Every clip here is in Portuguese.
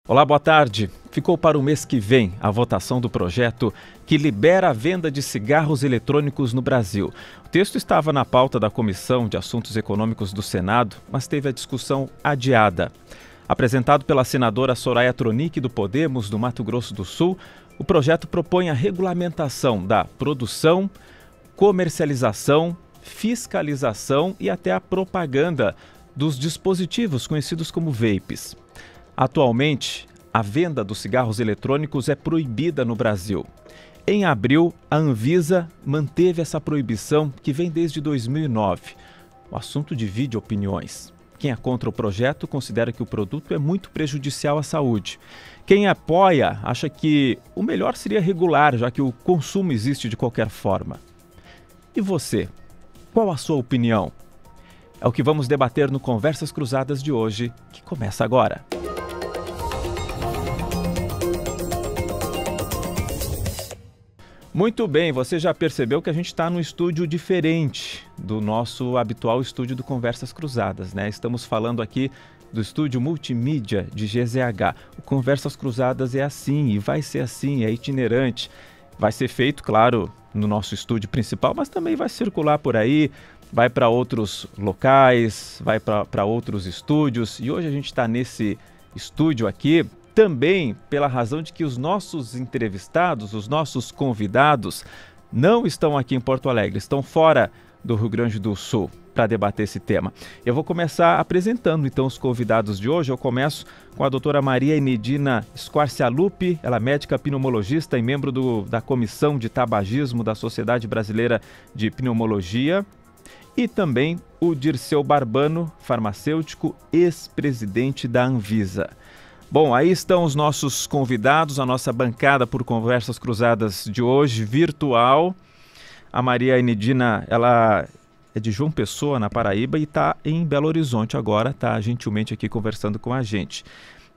Olá, boa tarde. Ficou para o mês que vem a votação do projeto que libera a venda de cigarros eletrônicos no Brasil. O texto estava na pauta da Comissão de Assuntos Econômicos do Senado, mas teve a discussão adiada. Apresentado pela senadora Soraya Tronic do Podemos, do Mato Grosso do Sul, o projeto propõe a regulamentação da produção, comercialização, fiscalização e até a propaganda dos dispositivos conhecidos como vapes. Atualmente, a venda dos cigarros eletrônicos é proibida no Brasil. Em abril, a Anvisa manteve essa proibição que vem desde 2009. O assunto divide opiniões. Quem é contra o projeto considera que o produto é muito prejudicial à saúde. Quem apoia acha que o melhor seria regular, já que o consumo existe de qualquer forma. E você? Qual a sua opinião? É o que vamos debater no Conversas Cruzadas de hoje, que começa agora. Muito bem, você já percebeu que a gente está num estúdio diferente do nosso habitual estúdio do Conversas Cruzadas, né? Estamos falando aqui do estúdio multimídia de GZH. O Conversas Cruzadas é assim e vai ser assim, é itinerante. Vai ser feito, claro, no nosso estúdio principal, mas também vai circular por aí, vai para outros locais, vai para outros estúdios. E hoje a gente está nesse estúdio aqui também pela razão de que os nossos entrevistados, os nossos convidados, não estão aqui em Porto Alegre, estão fora do Rio Grande do Sul para debater esse tema. Eu vou começar apresentando então os convidados de hoje. Eu começo com a doutora Maria Enedina Squarcialupi, ela é médica pneumologista e membro da Comissão de Tabagismo da Sociedade Brasileira de Pneumologia. E também o Dirceu Barbano, farmacêutico, ex-presidente da Anvisa. Bom, aí estão os nossos convidados, a nossa bancada por Conversas Cruzadas de hoje, virtual. A Maria Enedina, ela é de João Pessoa, na Paraíba, e está em Belo Horizonte agora, está gentilmente aqui conversando com a gente.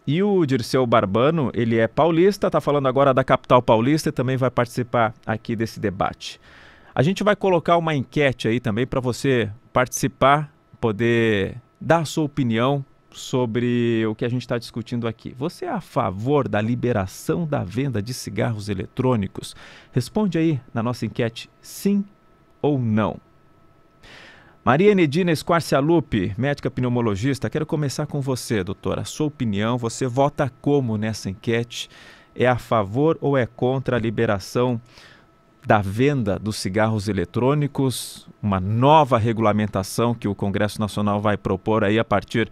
E o Dirceu Barbano, ele é paulista, está falando agora da capital paulista e também vai participar aqui desse debate. A gente vai colocar uma enquete aí também para você participar, poder dar a sua opinião sobre o que a gente está discutindo aqui. Você é a favor da liberação da venda de cigarros eletrônicos? Responde aí na nossa enquete sim ou não. Maria Enedina Squarcialupi, médica pneumologista, quero começar com você, doutora. A sua opinião, você vota como nessa enquete? É a favor ou é contra a liberação da venda dos cigarros eletrônicos? Uma nova regulamentação que o Congresso Nacional vai propor aí a partir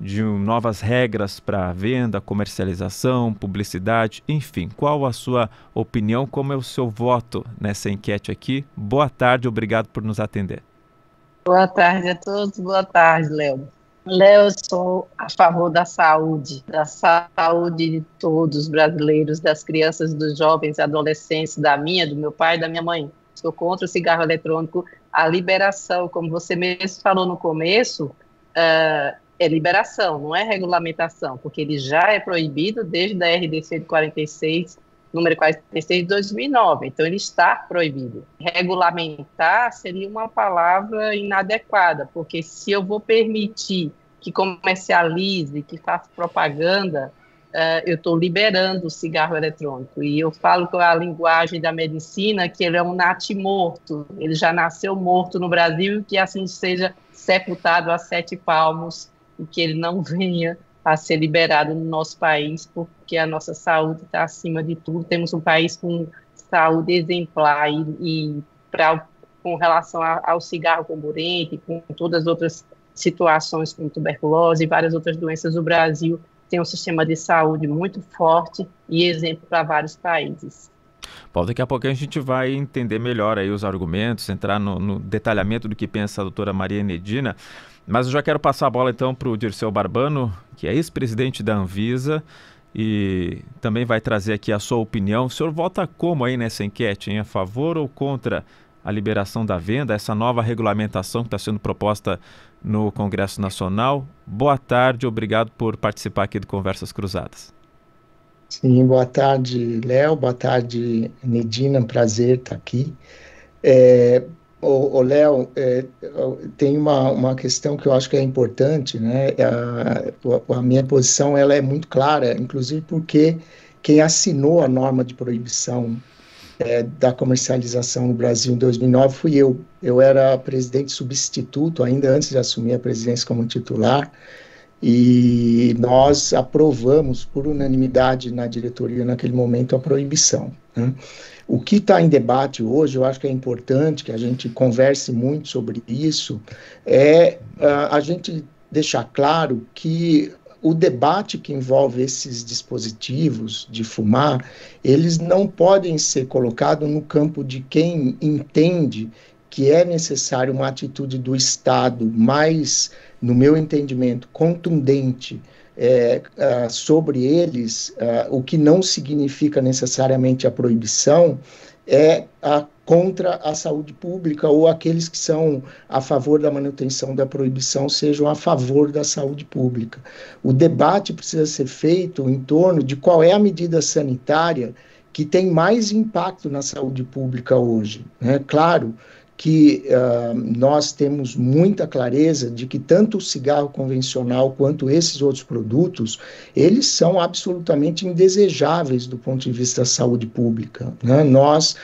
de novas regras para venda, comercialização, publicidade, enfim. Qual a sua opinião? Como é o seu voto nessa enquete aqui? Boa tarde, obrigado por nos atender. Boa tarde a todos, boa tarde, Léo. Léo, eu sou a favor da saúde de todos os brasileiros, das crianças, dos jovens, adolescentes, da minha, do meu pai e da minha mãe. Sou contra o cigarro eletrônico, a liberação, como você mesmo falou no começo, é liberação, não é regulamentação, porque ele já é proibido desde a RDC de 46, número 46 de 2009, então ele está proibido. Regulamentar seria uma palavra inadequada, porque se eu vou permitir que comercialize, que faça propaganda, eu estou liberando o cigarro eletrônico. E eu falo com a linguagem da medicina que ele é um natimorto, ele já nasceu morto no Brasil e que assim seja sepultado a 7 palmos e que ele não venha a ser liberado no nosso país, porque a nossa saúde está acima de tudo. Temos um país com saúde exemplar com relação ao cigarro comburente, com todas as outras situações como tuberculose e várias outras doenças, o Brasil tem um sistema de saúde muito forte e exemplo para vários países. Bom, daqui a pouco a gente vai entender melhor aí os argumentos, entrar no detalhamento do que pensa a doutora Maria Enedina, mas eu já quero passar a bola então para o Dirceu Barbano, que é ex-presidente da Anvisa e também vai trazer aqui a sua opinião. O senhor vota como aí nessa enquete, hein? A favor ou contra a liberação da venda, essa nova regulamentação que está sendo proposta no Congresso Nacional? Boa tarde, obrigado por participar aqui do Conversas Cruzadas. Sim, boa tarde, Léo, boa tarde, Enedina, prazer estar aqui. Léo, tem uma questão que eu acho que é importante, né? A minha posição ela é muito clara, inclusive porque quem assinou a norma de proibição da comercialização no Brasil em 2009 fui eu. Eu era presidente substituto, ainda antes de assumir a presidência como titular, e nós aprovamos por unanimidade na diretoria naquele momento a proibição, né? O que está em debate hoje, eu acho que é importante que a gente converse muito sobre isso, a gente deixar claro que o debate que envolve esses dispositivos de fumar, eles não podem ser colocados no campo de quem entende que é necessário uma atitude do Estado mais, no meu entendimento, contundente sobre eles, o que não significa necessariamente a proibição, contra a saúde pública, ou aqueles que são a favor da manutenção da proibição sejam a favor da saúde pública. O debate precisa ser feito em torno de qual é a medida sanitária que tem mais impacto na saúde pública hoje, né? Claro que nós temos muita clareza de que tanto o cigarro convencional quanto esses outros produtos, eles são absolutamente indesejáveis do ponto de vista da saúde pública, né? Nós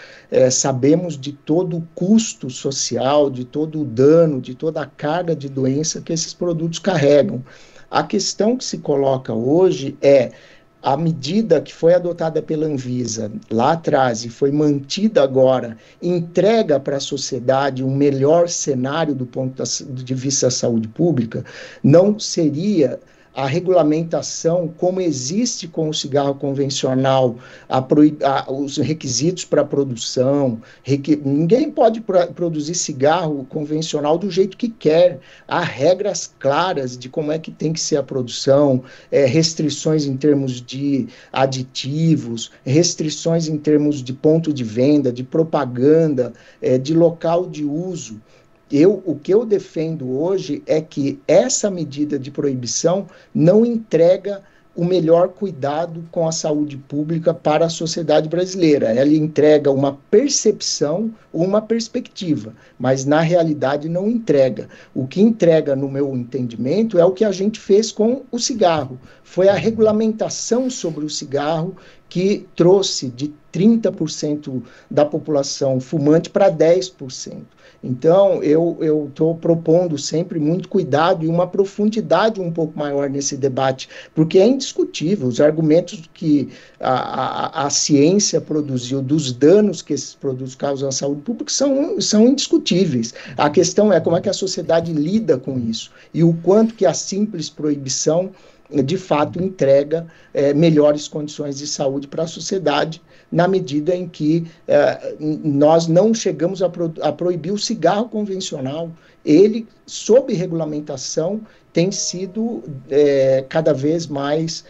sabemos de todo o custo social, de todo o dano, de toda a carga de doença que esses produtos carregam. A questão que se coloca hoje é a medida que foi adotada pela Anvisa lá atrás e foi mantida agora, entrega para a sociedade um melhor cenário do ponto de vista da saúde pública, não seria a regulamentação, como existe com o cigarro convencional, os requisitos para produção. Ninguém pode produzir cigarro convencional do jeito que quer. Há regras claras de como é que tem que ser a produção, restrições em termos de aditivos, restrições em termos de ponto de venda, de propaganda, de local de uso. O que eu defendo hoje é que essa medida de proibição não entrega o melhor cuidado com a saúde pública para a sociedade brasileira. Ela entrega uma percepção ou uma perspectiva, mas na realidade não entrega. O que entrega, no meu entendimento, é o que a gente fez com o cigarro. Foi a regulamentação sobre o cigarro que trouxe de 30% da população fumante para 10%. Então, eu estou propondo sempre muito cuidado e uma profundidade um pouco maior nesse debate, porque é indiscutível os argumentos que a ciência produziu dos danos que esses produtos causam à saúde pública são indiscutíveis. A questão é como é que a sociedade lida com isso e o quanto que a simples proibição de fato entrega melhores condições de saúde para a sociedade, na medida em que nós não chegamos a proibir o cigarro convencional. Ele, sob regulamentação, tem sido cada vez mais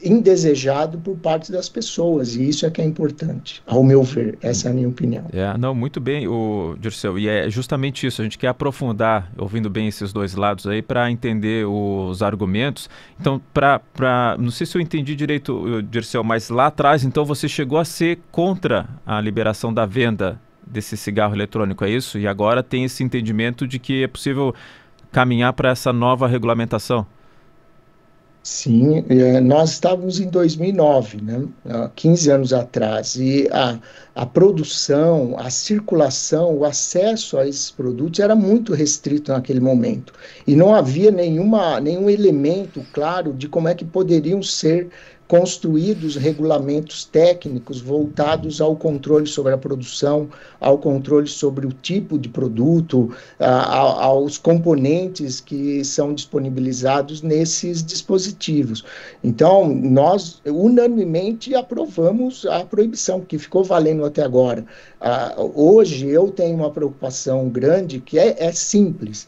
indesejado por parte das pessoas, e isso é que é importante, ao meu ver. Essa é a minha opinião. Não, muito bem, Dirceu, e é justamente isso, a gente quer aprofundar, ouvindo bem esses dois lados aí, para entender os argumentos. Então, não sei se eu entendi direito, Dirceu, mas lá atrás, então, você chegou a ser contra a liberação da venda desse cigarro eletrônico, é isso? E agora tem esse entendimento de que é possível caminhar para essa nova regulamentação? Sim, nós estávamos em 2009, né, 15 anos atrás, e a produção, a circulação, o acesso a esses produtos era muito restrito naquele momento. E não havia nenhum elemento claro de como é que poderiam ser construídos regulamentos técnicos voltados ao controle sobre a produção, ao controle sobre o tipo de produto, aos componentes que são disponibilizados nesses dispositivos. Então, nós unanimemente aprovamos a proibição, que ficou valendo até agora. Hoje, eu tenho uma preocupação grande, que é simples.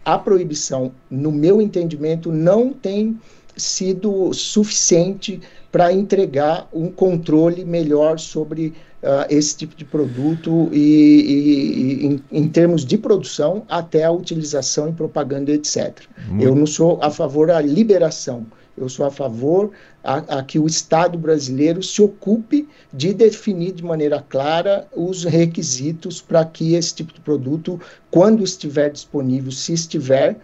A proibição, no meu entendimento, não tem sido suficiente para entregar um controle melhor sobre esse tipo de produto e em termos de produção até a utilização em propaganda, etc. Eu não sou a favor da liberação, eu sou a favor a que o Estado brasileiro se ocupe de definir de maneira clara os requisitos para que esse tipo de produto, quando estiver disponível, se estiver,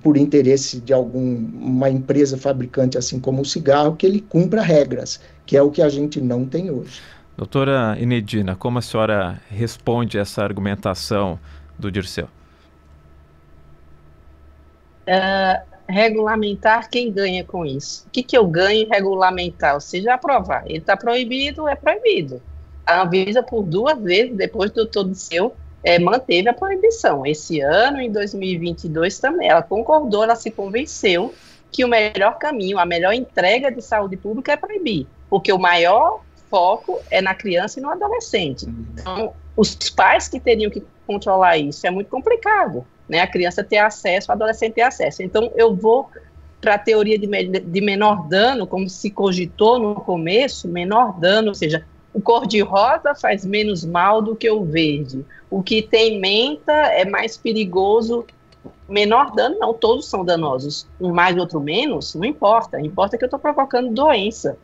por interesse de alguma empresa fabricante, assim como o cigarro, que ele cumpra regras, que é o que a gente não tem hoje. Doutora Inedina, como a senhora responde essa argumentação do Dirceu? Regulamentar, quem ganha com isso? O que eu ganho em regulamentar? Ou seja, aprovar. Ele está proibido, é proibido. A Anvisa, por 2 vezes, depois do todo seu, manteve a proibição. Esse ano, em 2022, também. Ela concordou, ela se convenceu que o melhor caminho, a melhor entrega de saúde pública é proibir, porque o maior foco é na criança e no adolescente. Então, os pais que teriam que controlar isso é muito complicado, né? A criança ter acesso, o adolescente ter acesso. Então, eu vou para a teoria de menor dano, como se cogitou no começo, menor dano, ou seja, o cor-de-rosa faz menos mal do que o verde. O que tem menta é mais perigoso. Menor dano, não, todos são danosos. Um mais, outro menos, não importa. Importa que eu estou provocando doença.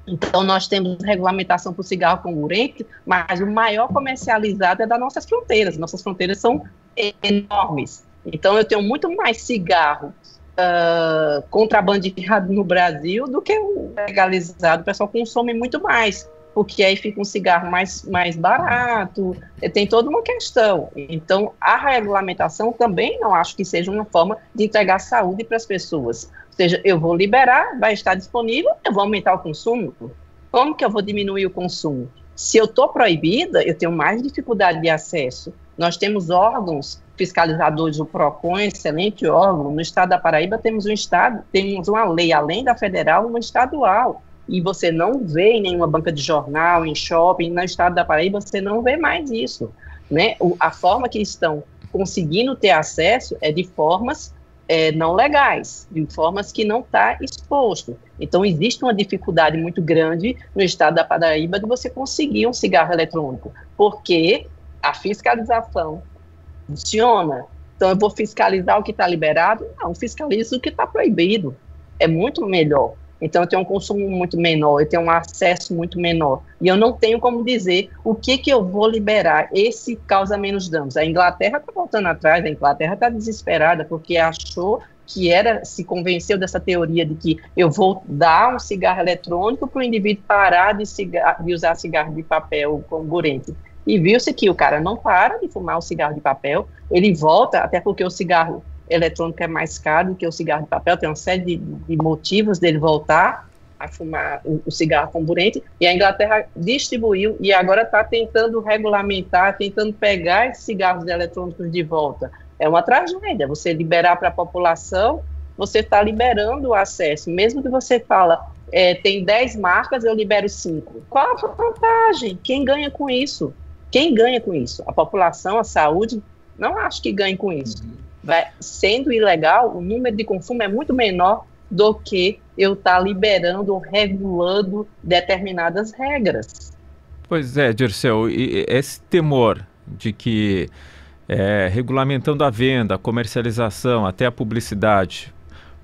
Então, nós temos regulamentação para o cigarro comburente, mas o maior comercializado é das nossas fronteiras. Nossas fronteiras são enormes. Então, eu tenho muito mais cigarro contrabandeado no Brasil do que o legalizado. O pessoal consome muito mais, porque aí fica um cigarro mais barato, tem toda uma questão. Então, a regulamentação também não acho que seja uma forma de entregar saúde para as pessoas. Ou seja, eu vou liberar, vai estar disponível, eu vou aumentar o consumo. Como que eu vou diminuir o consumo? Se eu estou proibida, eu tenho mais dificuldade de acesso. Nós temos órgãos fiscalizadores, o PROCON, excelente órgão. No estado da Paraíba temos uma lei, além da federal, uma estadual. E você não vê em nenhuma banca de jornal, em shopping, no estado da Paraíba, você não vê mais isso, né? A forma que estão conseguindo ter acesso é de formas não legais, de formas que não está exposto. Então, existe uma dificuldade muito grande no estado da Paraíba de você conseguir um cigarro eletrônico, porque a fiscalização funciona. Então, eu vou fiscalizar o que está liberado? Não, fiscalizo o que está proibido. É muito melhor. Então, eu tenho um consumo muito menor, eu tenho um acesso muito menor. E eu não tenho como dizer o que eu vou liberar. Esse causa menos danos. A Inglaterra está voltando atrás, a Inglaterra está desesperada, porque achou que se convenceu dessa teoria de que eu vou dar um cigarro eletrônico para o indivíduo parar de usar cigarro de papel comburente. E viu-se que o cara não para de fumar o cigarro de papel, ele volta, até porque o cigarro eletrônico é mais caro do que o cigarro de papel, tem uma série de motivos dele voltar a fumar o cigarro comburente, e a Inglaterra distribuiu e agora está tentando regulamentar, tentando pegar esses cigarros eletrônicos de volta. É uma tragédia, você liberar para a população, você está liberando o acesso, mesmo que você fala, tem 10 marcas, eu libero 5. Qual a vantagem? Quem ganha com isso? Quem ganha com isso? A população, a saúde? Não acho que ganhe com isso. Sendo ilegal, o número de consumo é muito menor do que eu estar liberando ou regulando determinadas regras. Pois é, Dirceu, e esse temor de que regulamentando a venda, a comercialização, até a publicidade,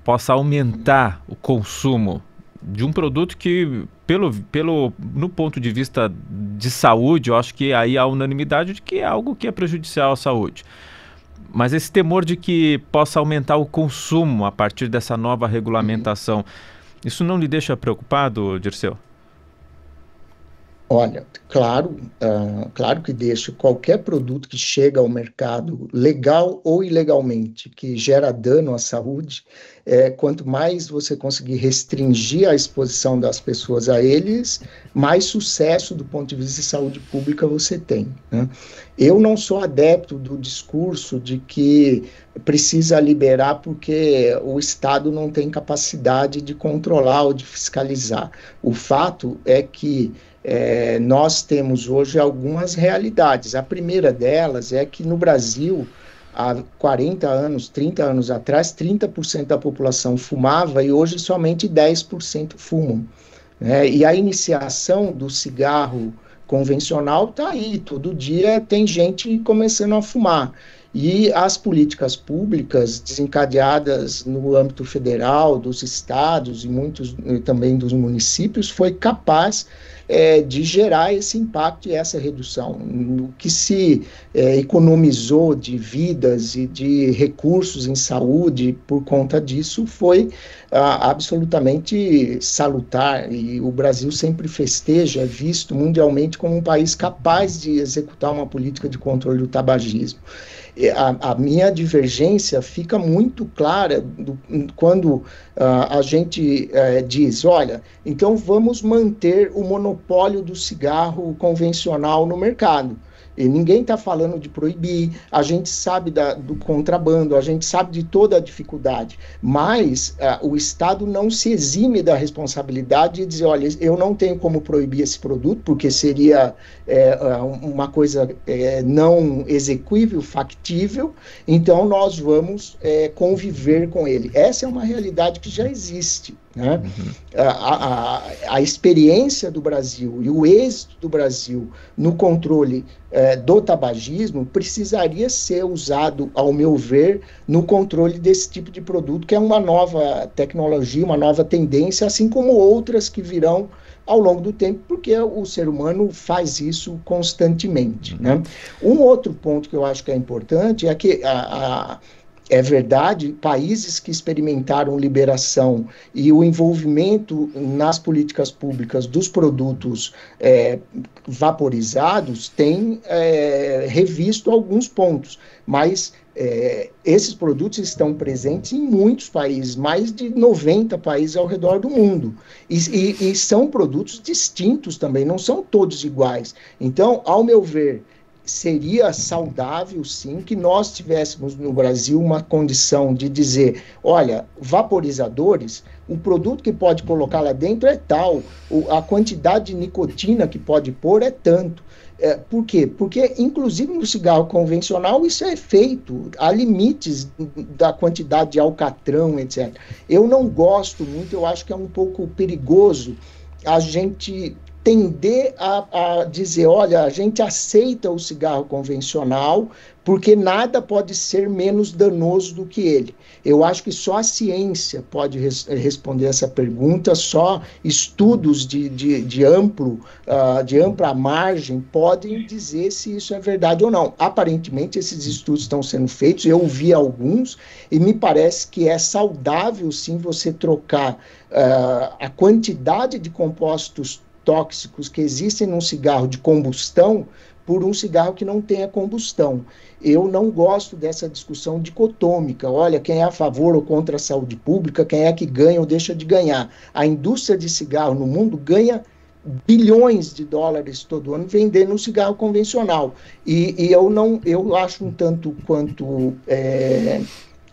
possa aumentar o consumo de um produto que, no ponto de vista de saúde, eu acho que aí há unanimidade de que é algo que é prejudicial à saúde. Mas esse temor de que possa aumentar o consumo a partir dessa nova regulamentação, isso não lhe deixa preocupado, Dirceu? Olha, claro que deixa. Qualquer produto que chega ao mercado, legal ou ilegalmente, que gera dano à saúde, quanto mais você conseguir restringir a exposição das pessoas a eles, mais sucesso do ponto de vista de saúde pública você tem, né? Eu não sou adepto do discurso de que precisa liberar porque o Estado não tem capacidade de controlar ou de fiscalizar. O fato é que nós temos hoje algumas realidades. A primeira delas é que no Brasil, há 40 anos, 30 anos atrás, 30% da população fumava e hoje somente 10% fumam, né? E a iniciação do cigarro convencional está aí, todo dia tem gente começando a fumar. E as políticas públicas desencadeadas no âmbito federal, dos estados e muitos também dos municípios, foi capaz de gerar esse impacto e essa redução. O que se economizou de vidas e de recursos em saúde por conta disso foi absolutamente salutar, e o Brasil sempre festeja, visto mundialmente como um país capaz de executar uma política de controle do tabagismo. A minha divergência fica muito clara quando a gente diz, olha, então vamos manter o monopólio do cigarro convencional no mercado. E ninguém está falando de proibir, a gente sabe do contrabando, a gente sabe de toda a dificuldade, mas o Estado não se exime da responsabilidade de dizer, olha, eu não tenho como proibir esse produto, porque seria uma coisa não execuível, factível, então nós vamos conviver com ele. Essa é uma realidade que já existe. Né? Uhum. A experiência do Brasil e o êxito do Brasil no controle do tabagismo precisaria ser usado, ao meu ver, no controle desse tipo de produto, que é uma nova tecnologia, uma nova tendência, assim como outras que virão ao longo do tempo, porque o ser humano faz isso constantemente. Né? Um outro ponto que eu acho que é importante é que é verdade, países que experimentaram liberação e o envolvimento nas políticas públicas dos produtos vaporizados têm revisto alguns pontos, mas esses produtos estão presentes em muitos países, mais de 90 países ao redor do mundo, e são produtos distintos também, não são todos iguais. Então, ao meu ver, seria saudável, sim, que nós tivéssemos no Brasil uma condição de dizer, olha, vaporizadores, o produto que pode colocar lá dentro é tal, a quantidade de nicotina que pode pôr é tanto. Por quê? Porque, inclusive, no cigarro convencional, isso é feito, há limites da quantidade de alcatrão, etc. Eu não gosto muito, eu acho que é um pouco perigoso a gente tender a dizer, olha, a gente aceita o cigarro convencional porque nada pode ser menos danoso do que ele. Eu acho que só a ciência pode responder essa pergunta, só estudos de ampla margem podem dizer se isso é verdade ou não. Aparentemente, esses estudos estão sendo feitos, eu vi alguns, e me parece que é saudável, sim, você trocar a quantidade de compostos tóxicos que existem num cigarro de combustão por um cigarro que não tenha combustão. Eu não gosto dessa discussão dicotômica, olha, quem é a favor ou contra a saúde pública, quem é que ganha ou deixa de ganhar. A indústria de cigarro no mundo ganha bilhões de dólares todo ano vendendo um cigarro convencional. E eu acho um tanto quanto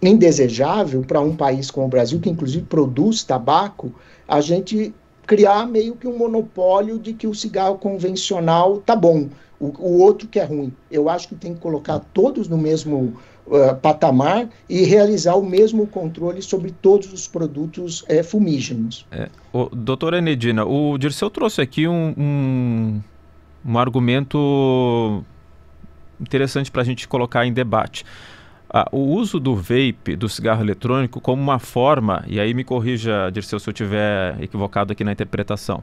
indesejável para um país como o Brasil, que inclusive produz tabaco, a gente criar meio que um monopólio de que o cigarro convencional tá bom, o outro que é ruim. Eu acho que tem que colocar todos no mesmo patamar e realizar o mesmo controle sobre todos os produtos fumígenos. Doutora Enedina, o Dirceu trouxe aqui um argumento interessante para a gente colocar em debate. O uso do vape, do cigarro eletrônico, como uma forma, e aí me corrija, Dirceu, se eu estiver equivocado aqui na interpretação,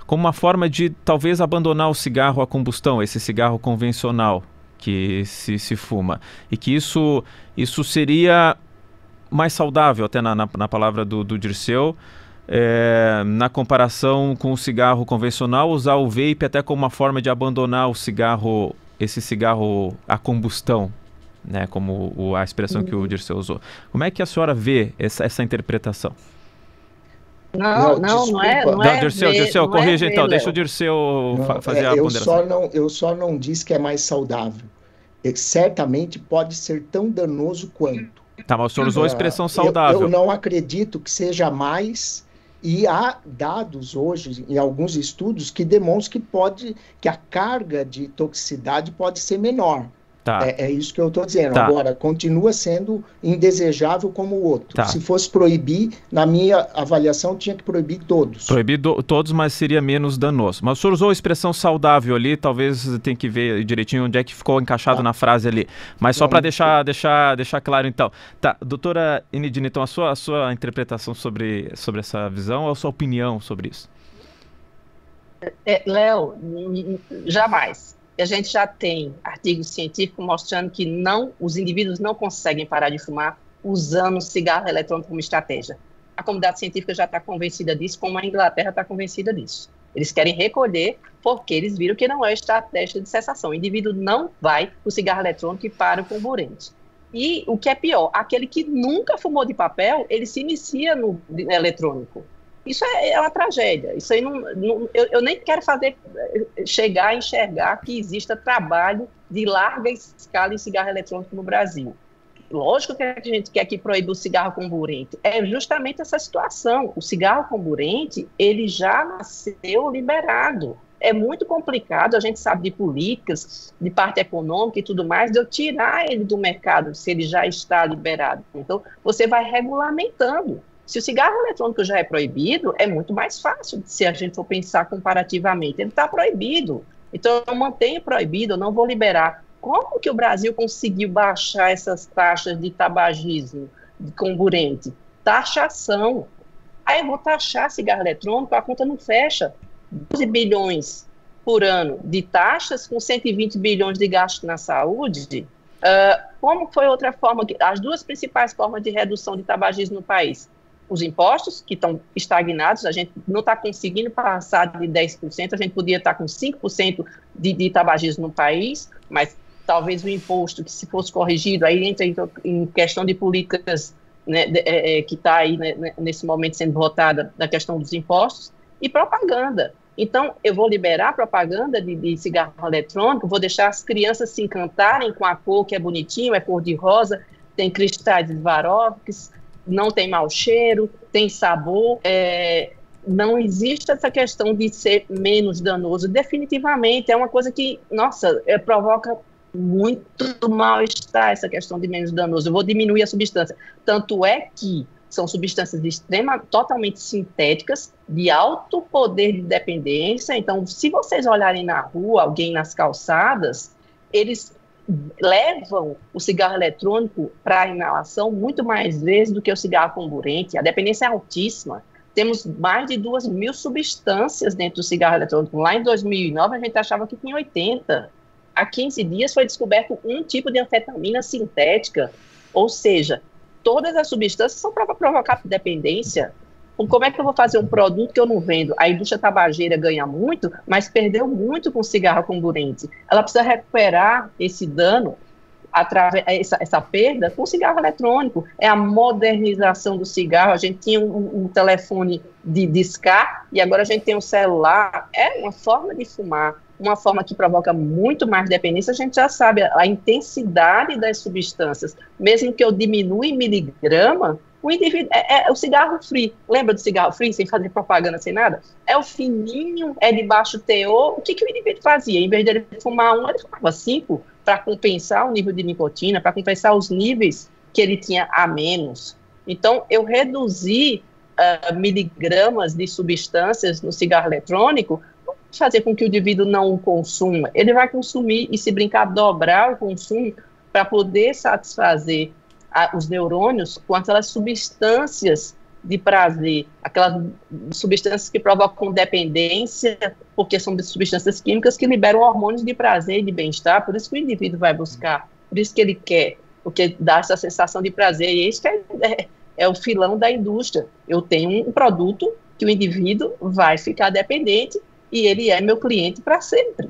como uma forma de talvez abandonar o cigarro a combustão, esse cigarro convencional que se fuma, e que isso seria mais saudável, até na palavra do Dirceu, na comparação com o cigarro convencional, usar o vape até como uma forma de abandonar esse cigarro a combustão, né, como a expressão que o Dirceu usou. Como é que a senhora vê essa interpretação? Não é. Dirceu, corrija então, deixa o Dirceu fazer a ponderação. Eu só não disse que é mais saudável. Certamente pode ser tão danoso quanto. Tá, mas o senhor usou a expressão saudável. Eu não acredito que seja mais, e há dados hoje, em alguns estudos, que demonstram que a carga de toxicidade pode ser menor. Tá. É isso que eu estou dizendo. Tá. Agora, continua sendo indesejável como o outro. Tá. Se fosse proibir, na minha avaliação, tinha que proibir todos. Proibir todos, mas seria menos danoso. Mas o senhor usou a expressão saudável ali, talvez tem que ver direitinho onde é que ficou encaixado na frase ali. Mas só para deixar claro então. Tá, doutora Enidina, então a sua interpretação sobre essa visão ou a sua opinião sobre isso? Léo, jamais. A gente já tem artigos científicos mostrando que os indivíduos não conseguem parar de fumar usando o cigarro eletrônico como estratégia. A comunidade científica já está convencida disso, como a Inglaterra está convencida disso. Eles querem recolher porque eles viram que não é estratégia de cessação. O indivíduo não vai para o cigarro eletrônico e para o comburente. E o que é pior, aquele que nunca fumou de papel, ele se inicia no eletrônico. Isso é uma tragédia. Isso aí eu nem quero chegar a enxergar que exista trabalho de larga escala em cigarro eletrônico no Brasil. Lógico que a gente quer que proíba o cigarro comburente. É justamente essa situação. O cigarro comburente, ele já nasceu liberado. É muito complicado, a gente sabe de políticas, de parte econômica e tudo mais, de eu tirar ele do mercado se ele já está liberado. Então, você vai regulamentando. Se o cigarro eletrônico já é proibido, é muito mais fácil se a gente for pensar comparativamente. Ele está proibido, então eu mantenho proibido, eu não vou liberar. Como que o Brasil conseguiu baixar essas taxas de tabagismo, de comburente? Taxação. Aí eu vou taxar cigarro eletrônico, a conta não fecha. 12 bilhões por ano de taxas com 120 bilhões de gastos na saúde. Como foi outra forma? As duas principais formas de redução de tabagismo no país. Os impostos, que estão estagnados, a gente não está conseguindo passar de 10%, a gente podia estar com 5% de tabagismo no país, mas talvez o imposto, que se fosse corrigido, aí entra em questão de políticas, né, que está aí, né, nesse momento sendo votada, da questão dos impostos, e propaganda. Então, eu vou liberar propaganda de cigarro eletrônico, vou deixar as crianças se encantarem com a cor, que é bonitinho, é cor de rosa, tem cristais de Swarovski, não tem mau cheiro, tem sabor, não existe essa questão de ser menos danoso. Definitivamente, é uma coisa que, nossa, provoca muito mal-estar essa questão de menos danoso. Eu vou diminuir a substância. Tanto é que são substâncias totalmente sintéticas, de alto poder de dependência. Então, se vocês olharem na rua, alguém nas calçadas, eles levam o cigarro eletrônico para a inalação muito mais vezes do que o cigarro comburente. A dependência é altíssima. Temos mais de 2.000 substâncias dentro do cigarro eletrônico. Lá em 2009, a gente achava que tinha 80. Há 15 dias foi descoberto um tipo de anfetamina sintética, ou seja, todas as substâncias são para provocar dependência. Como é que eu vou fazer um produto que eu não vendo? A indústria tabageira ganha muito, mas perdeu muito com o cigarro comburente. Ela precisa recuperar esse dano, essa perda, com o cigarro eletrônico. É a modernização do cigarro. A gente tinha um telefone de discar e agora a gente tem um celular. É uma forma de fumar, uma forma que provoca muito mais dependência. A gente já sabe a intensidade das substâncias. Mesmo que eu diminua em miligrama, o indivíduo é o cigarro free. Lembra do cigarro free, sem fazer propaganda, sem nada? É o fininho, é de baixo teor. O que o indivíduo fazia? Em vez de ele fumar ele fumava 5 para compensar o nível de nicotina, para compensar os níveis que ele tinha a menos. Então, eu reduzi miligramas de substâncias no cigarro eletrônico, fazer com que o indivíduo não o consuma. Ele vai consumir e, se brincar, dobrar o consumo para poder satisfazer os neurônios com aquelas substâncias de prazer, aquelas substâncias que provocam dependência, porque são substâncias químicas que liberam hormônios de prazer e de bem-estar. Por isso que o indivíduo vai buscar, por isso que ele quer, porque dá essa sensação de prazer. E isso é o filão da indústria. Eu tenho um produto que o indivíduo vai ficar dependente e ele é meu cliente para sempre.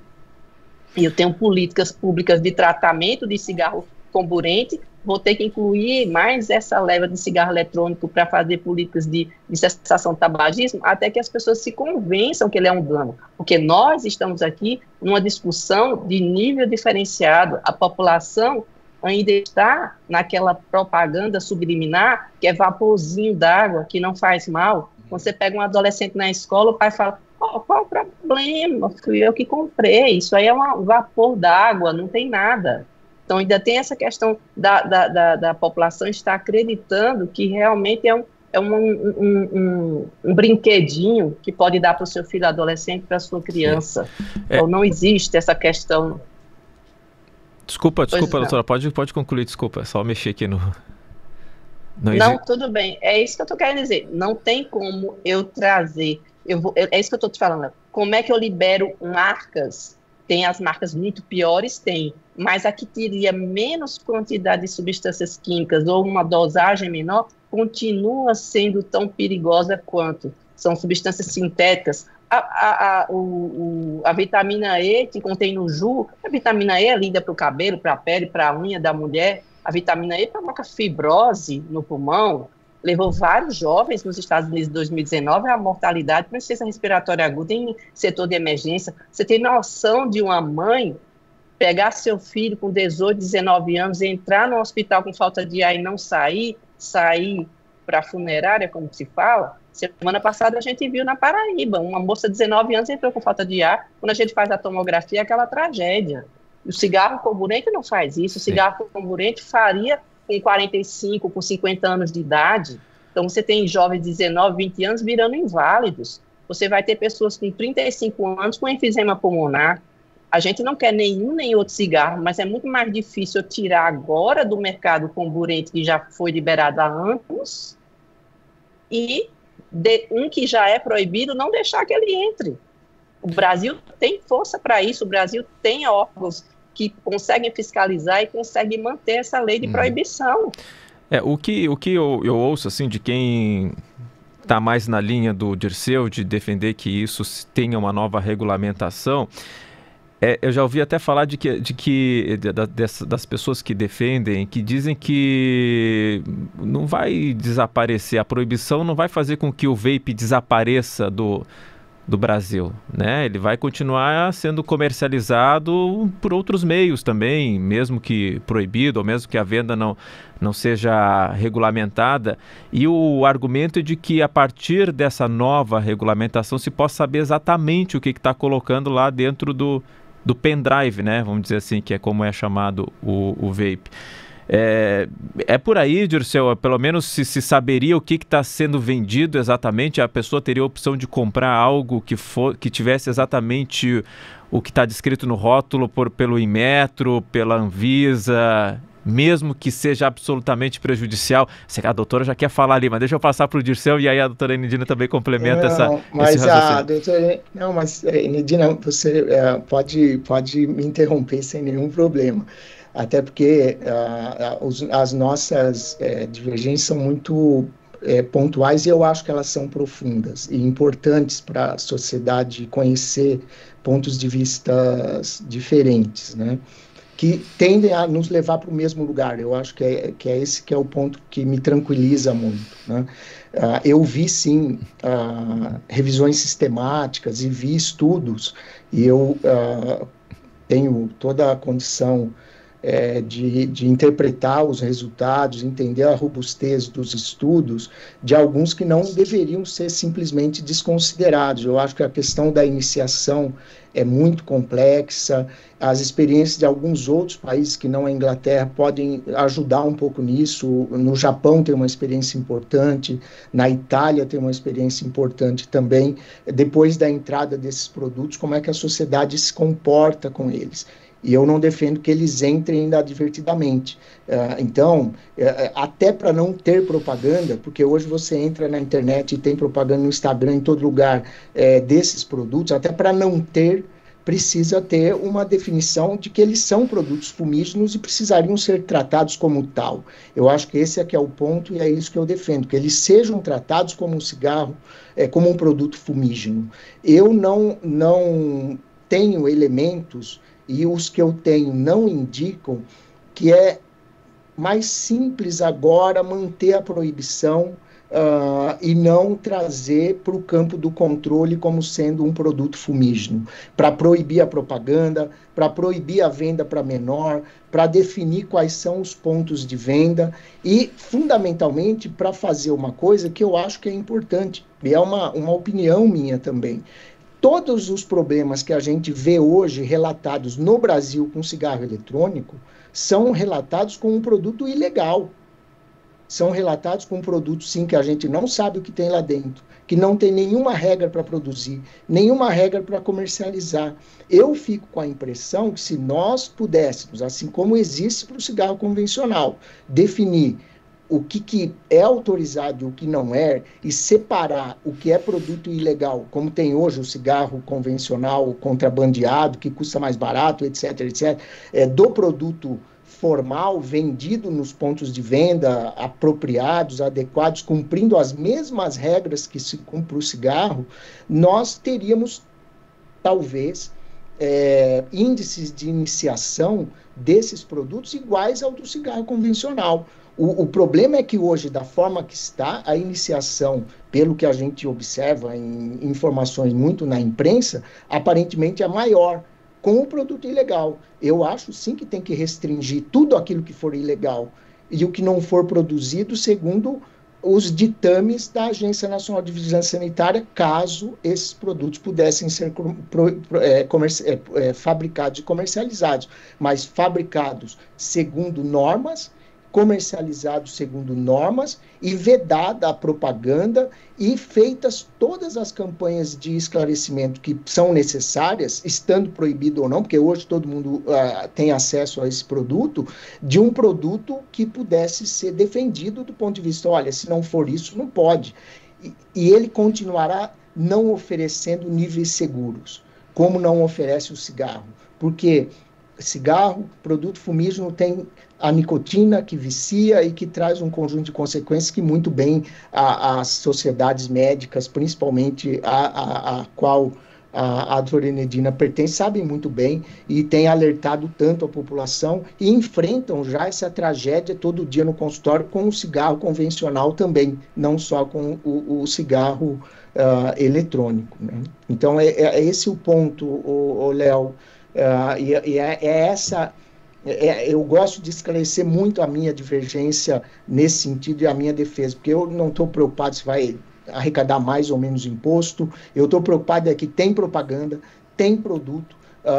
E eu tenho políticas públicas de tratamento de cigarro comburente, vou ter que incluir mais essa leva de cigarro eletrônico para fazer políticas de cessação do tabagismo, até que as pessoas se convençam que ele é um dano. Porque nós estamos aqui numa discussão de nível diferenciado. A população ainda está naquela propaganda subliminar, que é vaporzinho d'água, que não faz mal. Quando você pega um adolescente na escola, o pai fala: qual o problema? Fui eu que comprei, isso aí é um vapor d'água, não tem nada. Então, ainda tem essa questão da população estar acreditando que realmente um brinquedinho que pode dar para o seu filho adolescente, para a sua criança. Então, não existe essa questão. Desculpa, doutora, pode concluir, desculpa, só mexer aqui no... Não, tudo bem, é isso que eu estou querendo dizer, não tem como eu trazer, é isso que eu estou te falando, como é que eu libero marcas? Tem as marcas muito piores, tem, mas a que teria menos quantidade de substâncias químicas ou uma dosagem menor, continua sendo tão perigosa quanto. São substâncias sintéticas. A vitamina E que contém no Ju, a vitamina E é linda para o cabelo, para a pele, para a unha da mulher. A vitamina E provoca fibrose no pulmão. Levou vários jovens nos Estados Unidos em 2019 à mortalidade por insuficiência respiratória aguda em setor de emergência. Você tem noção de uma mãe pegar seu filho com 18, 19 anos, entrar no hospital com falta de ar e não sair para a funerária, como se fala? Semana passada a gente viu na Paraíba, uma moça de 19 anos entrou com falta de ar. Quando a gente faz a tomografia, é aquela tragédia. O cigarro comburente não faz isso. O cigarro comburente faria com 45, com 50 anos de idade. Então, você tem jovens de 19, 20 anos virando inválidos. Você vai ter pessoas com 35 anos com enfisema pulmonar. A gente não quer nenhum nem outro cigarro, mas é muito mais difícil tirar agora do mercado comburente, que já foi liberado há anos, e um que já é proibido, não deixar que ele entre. O Brasil tem força para isso, o Brasil tem órgãos que conseguem fiscalizar e conseguem manter essa lei de proibição. O que eu ouço assim, de quem está mais na linha do Dirceu, de defender que isso tenha uma nova regulamentação, eu já ouvi até falar das pessoas que defendem, que dizem que não vai desaparecer, a proibição não vai fazer com que o vape desapareça do Brasil, né? Ele vai continuar sendo comercializado por outros meios também, mesmo que proibido, ou mesmo que a venda não seja regulamentada. E o argumento é de que a partir dessa nova regulamentação se possa saber exatamente o que está colocando lá dentro do pendrive, né? Vamos dizer assim, que é como é chamado o vape. É por aí, Dirceu, pelo menos se saberia o que está sendo vendido exatamente, a pessoa teria a opção de comprar algo que tivesse exatamente o que está descrito no rótulo pelo Inmetro, pela Anvisa, mesmo que seja absolutamente prejudicial. A doutora já quer falar ali, mas deixa eu passar para o Dirceu e aí a doutora Enidina também complementa esse raciocínio. Mas Enidina, você pode me interromper sem nenhum problema. Até porque as nossas divergências são muito pontuais e eu acho que elas são profundas e importantes para a sociedade conhecer pontos de vista diferentes, né? Que tendem a nos levar para o mesmo lugar. Eu acho que é esse que é o ponto que me tranquiliza muito, né? Eu vi, sim, revisões sistemáticas e vi estudos, e eu tenho toda a condição de interpretar os resultados, entender a robustez dos estudos, de alguns que não deveriam ser simplesmente desconsiderados. Eu acho que a questão da iniciação é muito complexa, as experiências de alguns outros países que não a Inglaterra podem ajudar um pouco nisso. No Japão tem uma experiência importante, na Itália tem uma experiência importante também, depois da entrada desses produtos, como é que a sociedade se comporta com eles. E eu não defendo que eles entrem inadvertidamente. Então, até para não ter propaganda, porque hoje você entra na internet e tem propaganda no Instagram, em todo lugar, desses produtos, até para não ter, precisa ter uma definição de que eles são produtos fumígenos e precisariam ser tratados como tal. Eu acho que esse aqui é o ponto e é isso que eu defendo, que eles sejam tratados como um cigarro, como um produto fumígeno. Eu não tenho elementos, e os que eu tenho não indicam, que é mais simples agora manter a proibição e não trazer para o campo do controle como sendo um produto fumígeno, para proibir a propaganda, para proibir a venda para menor, para definir quais são os pontos de venda e, fundamentalmente, para fazer uma coisa que eu acho que é importante, e é uma opinião minha também. todos os problemas que a gente vê hoje relatados no Brasil com cigarro eletrônico são relatados com um produto ilegal. São relatados com um produto, sim, que a gente não sabe o que tem lá dentro, que não tem nenhuma regra para produzir, nenhuma regra para comercializar. Eu fico com a impressão que se nós pudéssemos, assim como existe para o cigarro convencional, definir o que é autorizado e o que não é, e separar o que é produto ilegal, como tem hoje o cigarro convencional contrabandeado, que custa mais barato, etc., do produto formal, vendido nos pontos de venda, apropriados, adequados, cumprindo as mesmas regras que se cumpre o cigarro, nós teríamos, talvez, índices de iniciação desses produtos iguais ao do cigarro convencional. O problema é que hoje, da forma que está, a iniciação, pelo que a gente observa em informações muito na imprensa, aparentemente é maior com o produto ilegal. Eu acho sim que tem que restringir tudo aquilo que for ilegal e o que não for produzido segundo os ditames da Agência Nacional de Vigilância Sanitária, caso esses produtos pudessem ser fabricados e comercializados, mas fabricados segundo normas, comercializados segundo normas e vedada a propaganda e feitas todas as campanhas de esclarecimento que são necessárias, estando proibido ou não, porque hoje todo mundo tem acesso a esse produto, de um produto que pudesse ser defendido do ponto de vista, olha, se não for isso, não pode. E ele continuará não oferecendo níveis seguros, como não oferece o cigarro, porque cigarro, produto fumígeno, tem a nicotina que vicia e que traz um conjunto de consequências que muito bem as sociedades médicas, principalmente a qual a adrogenedina pertence, sabem muito bem e têm alertado tanto a população e enfrentam já essa tragédia todo dia no consultório com o cigarro convencional também, não só com o cigarro eletrônico, né? Então, é esse o ponto, Léo. Eu gosto de esclarecer muito a minha divergência nesse sentido e a minha defesa, porque eu não estou preocupado se vai arrecadar mais ou menos imposto, eu estou preocupado que tem propaganda, tem produto,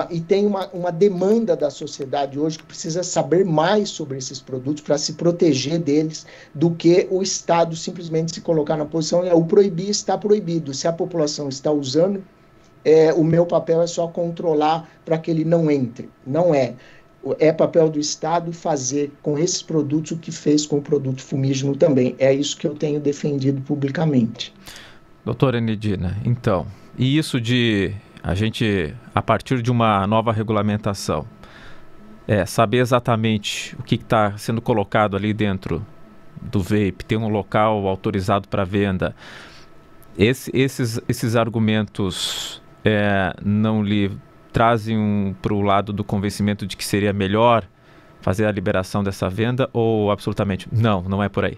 e tem uma demanda da sociedade hoje que precisa saber mais sobre esses produtos para se proteger deles, do que o Estado simplesmente se colocar na posição, o proibir está proibido, se a população está usando, o meu papel é só controlar para que ele não entre. Não é. É papel do Estado fazer com esses produtos o que fez com o produto fumígeno também. É isso que eu tenho defendido publicamente. Doutora Enedina, então, e isso de a gente, a partir de uma nova regulamentação, saber exatamente o que está sendo colocado ali dentro do vape, ter um local autorizado para venda, esses argumentos não lhe trazem para o lado do convencimento de que seria melhor fazer a liberação dessa venda, ou absolutamente não é por aí?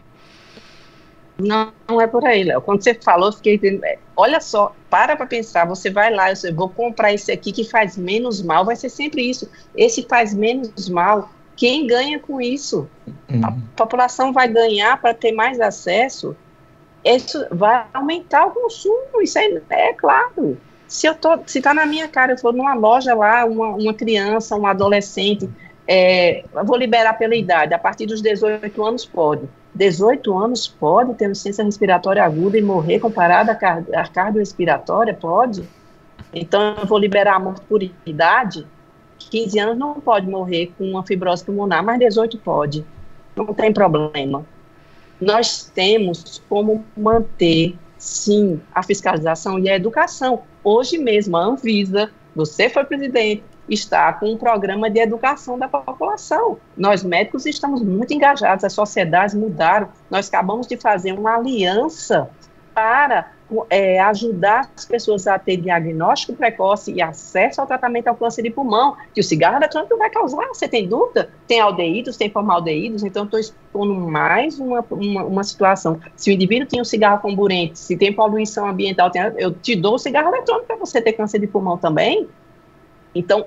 Não é por aí, Léo. Quando você falou, eu fiquei entendendo. Olha só, para pensar, você vai lá, eu vou comprar esse aqui que faz menos mal, vai ser sempre isso. Esse faz menos mal, quem ganha com isso? A população vai ganhar para ter mais acesso, isso vai aumentar o consumo, isso é claro. Se está na minha cara, eu for numa loja lá, uma criança, um adolescente, eu vou liberar pela idade, a partir dos 18 anos pode. 18 anos pode ter insuficiência respiratória aguda e morrer comparada à cardiorrespiratória? Pode. Então, eu vou liberar a morte por idade. 15 anos não pode morrer com uma fibrose pulmonar, mas 18 pode. Não tem problema. Nós temos como manter, sim, a fiscalização e a educação. Hoje mesmo, a Anvisa, você foi presidente, está com um programa de educação da população. Nós médicos estamos muito engajados, as sociedades mudaram, nós acabamos de fazer uma aliança para ajudar as pessoas a ter diagnóstico precoce e acesso ao tratamento ao câncer de pulmão, que o cigarro eletrônico vai causar, você tem dúvida? Tem aldeídos, tem formaldeídos, então estou expondo mais uma situação. Se o indivíduo tem um cigarro comburente, se tem poluição ambiental, eu te dou o cigarro eletrônico para você ter câncer de pulmão também. Então,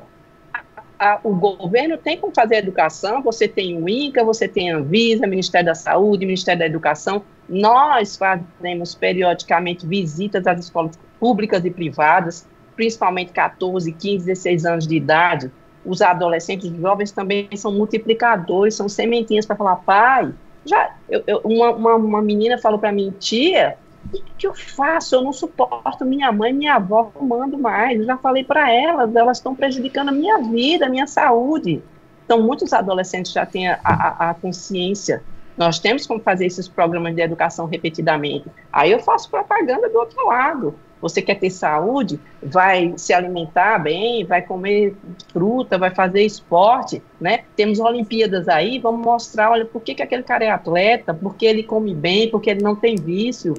o governo tem como fazer a educação, você tem o INCA, você tem a Anvisa, Ministério da Saúde, Ministério da Educação. Nós fazemos periodicamente visitas às escolas públicas e privadas principalmente 14, 15, 16 anos de idade, os adolescentes, os jovens também são multiplicadores, são sementinhas para falar, pai, uma menina falou para mim, tia, o que eu faço? Eu não suporto minha mãe e minha avó fumando mais, eu já falei para elas estão prejudicando a minha vida, a minha saúde. Então, muitos adolescentes já têm a consciência. Nós temos como fazer esses programas de educação repetidamente. Aí eu faço propaganda do outro lado. Você quer ter saúde, vai se alimentar bem, vai comer fruta, vai fazer esporte, né? Temos Olimpíadas aí, vamos mostrar, olha, por que aquele cara é atleta, porque ele come bem, porque ele não tem vício,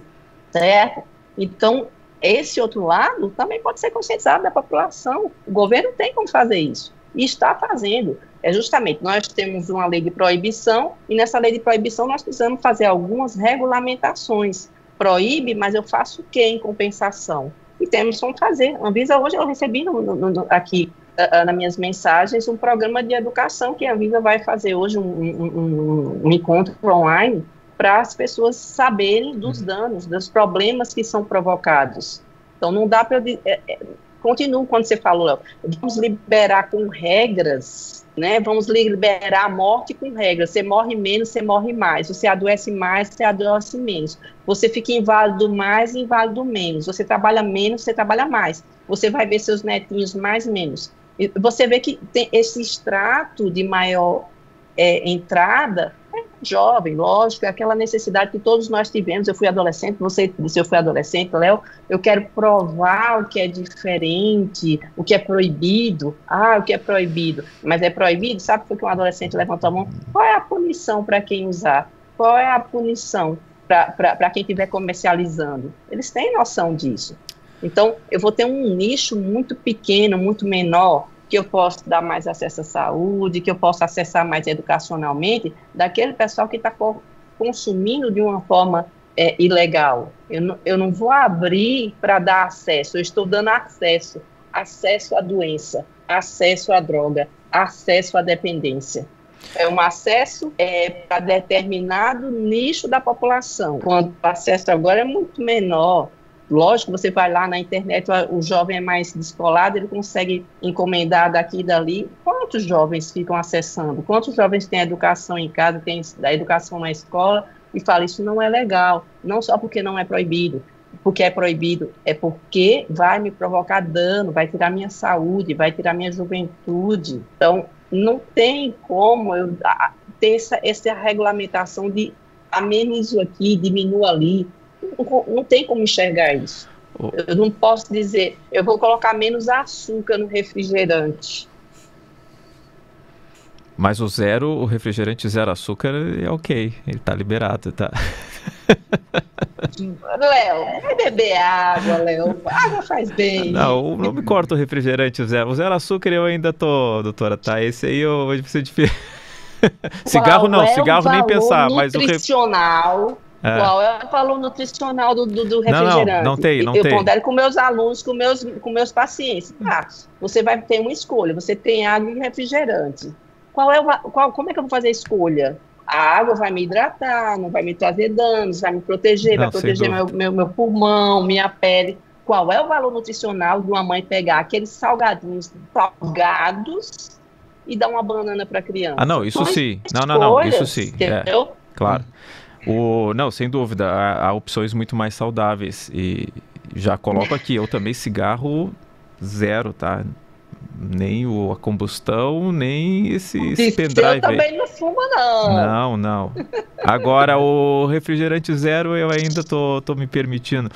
certo? Então, esse outro lado também pode ser conscientizado da população. O governo tem como fazer isso, e está fazendo. É justamente, nós temos uma lei de proibição, e nessa lei de proibição nós precisamos fazer algumas regulamentações. Proíbe, mas eu faço o quê em compensação? E temos como fazer. A Anvisa, hoje eu recebi aqui nas minhas mensagens um programa de educação que a Anvisa vai fazer hoje, um encontro online, para as pessoas saberem dos danos, dos problemas que são provocados. Então não dá para eu... Continuo quando você falou, Léo, vamos liberar com regras, né? Vamos liberar a morte com regras. Você morre menos, você morre mais. Você adoece mais, você adoece menos. Você fica inválido mais, inválido menos. Você trabalha menos, você trabalha mais. Você vai ver seus netinhos mais, menos. E você vê que tem esse extrato de maior entrada, jovem, lógico, é aquela necessidade que todos nós tivemos. Eu fui adolescente, você disse eu fui adolescente, Léo, eu quero provar o que é diferente, o que é proibido. O que é proibido, mas é proibido, sabe por que um adolescente levantou a mão? Qual é a punição para quem usar? Qual é a punição para quem estiver comercializando? Eles têm noção disso. Então, eu vou ter um nicho muito pequeno, muito menor, que eu posso dar mais acesso à saúde, que eu posso acessar mais educacionalmente, daquele pessoal que está consumindo de uma forma ilegal. Eu não vou abrir para dar acesso, eu estou dando acesso à doença, acesso à droga, acesso à dependência. É um acesso para determinado nicho da população, quando o acesso agora é muito menor. Lógico, você vai lá na internet, o jovem é mais descolado, ele consegue encomendar daqui e dali. Quantos jovens ficam acessando? Quantos jovens têm educação em casa, têm a educação na escola e falam, isso não é legal, não só porque não é proibido, porque é proibido, é porque vai me provocar dano, vai tirar minha saúde, vai tirar minha juventude. Então, não tem como eu ter essa regulamentação de amenizo aqui, diminua ali. Não tem como enxergar isso. Eu não posso dizer, eu vou colocar menos açúcar no refrigerante. Mas o refrigerante zero açúcar é ok, ele tá liberado, tá? Léo, vai beber água, Léo. Água faz bem. Não me corta o refrigerante zero. O zero açúcar eu ainda tô, doutora, tá? Esse aí eu vou ser difícil. Cigarro não, cigarro nem pensar. Mas o nutricional. Qual é o valor nutricional do refrigerante? Não tem. Eu pondero com meus alunos, com meus pacientes. Você vai ter uma escolha, você tem água e refrigerante. Como é que eu vou fazer a escolha? A água vai me hidratar, não vai me trazer danos, vai me proteger, vai proteger meu pulmão, minha pele. Qual é o valor nutricional de uma mãe pegar aqueles salgadinhos salgados e dar uma banana para a criança? Não, isso sim. Não, isso sim. Entendeu? Claro. Não, sem dúvida, há opções muito mais saudáveis e já coloco aqui, eu também cigarro zero, tá? Nem a combustão, nem esse pendrive. Eu também não fumo, não. Não. Agora, o refrigerante zero eu ainda tô me permitindo.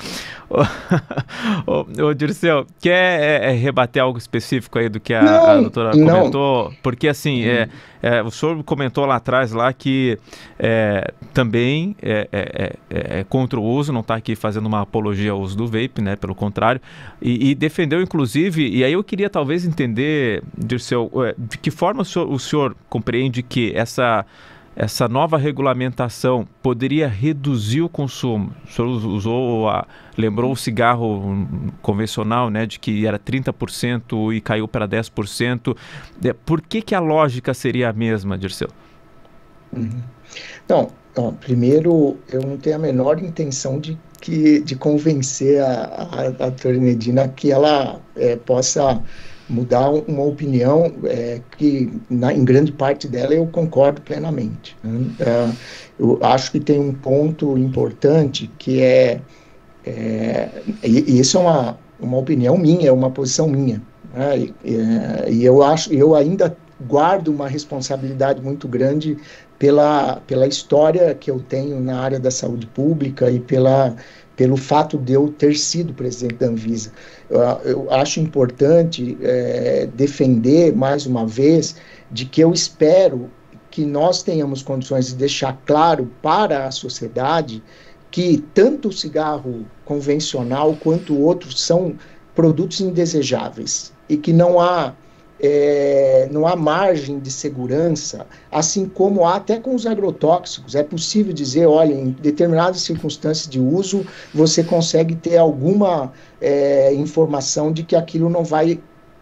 Ô, Dirceu, quer rebater algo específico aí do que a doutora comentou? Porque, assim, o senhor comentou lá atrás que também é contra o uso, não está aqui fazendo uma apologia ao uso do vape, né? Pelo contrário, e defendeu, inclusive, e aí eu queria talvez entender, Dirceu, de que forma o senhor compreende que essa nova regulamentação poderia reduzir o consumo? O senhor lembrou o cigarro convencional, né, de que era 30% e caiu para 10%. Por que a lógica seria a mesma, Dirceu? Então, Primeiro, eu não tenho a menor intenção de convencer a Tornedina que ela possa mudar uma opinião que, em grande parte dela, eu concordo plenamente, né? Eu acho que tem um ponto importante que e isso é uma opinião minha, é uma posição minha, né? E eu ainda guardo uma responsabilidade muito grande pela história que eu tenho na área da saúde pública e pelo fato de eu ter sido presidente da Anvisa. Eu acho importante defender, mais uma vez, de que eu espero que nós tenhamos condições de deixar claro para a sociedade que tanto o cigarro convencional quanto outros são produtos indesejáveis e que não há margem de segurança, assim como há até com os agrotóxicos. É possível dizer, olha, em determinadas circunstâncias de uso, você consegue ter alguma informação de que aquilo não vai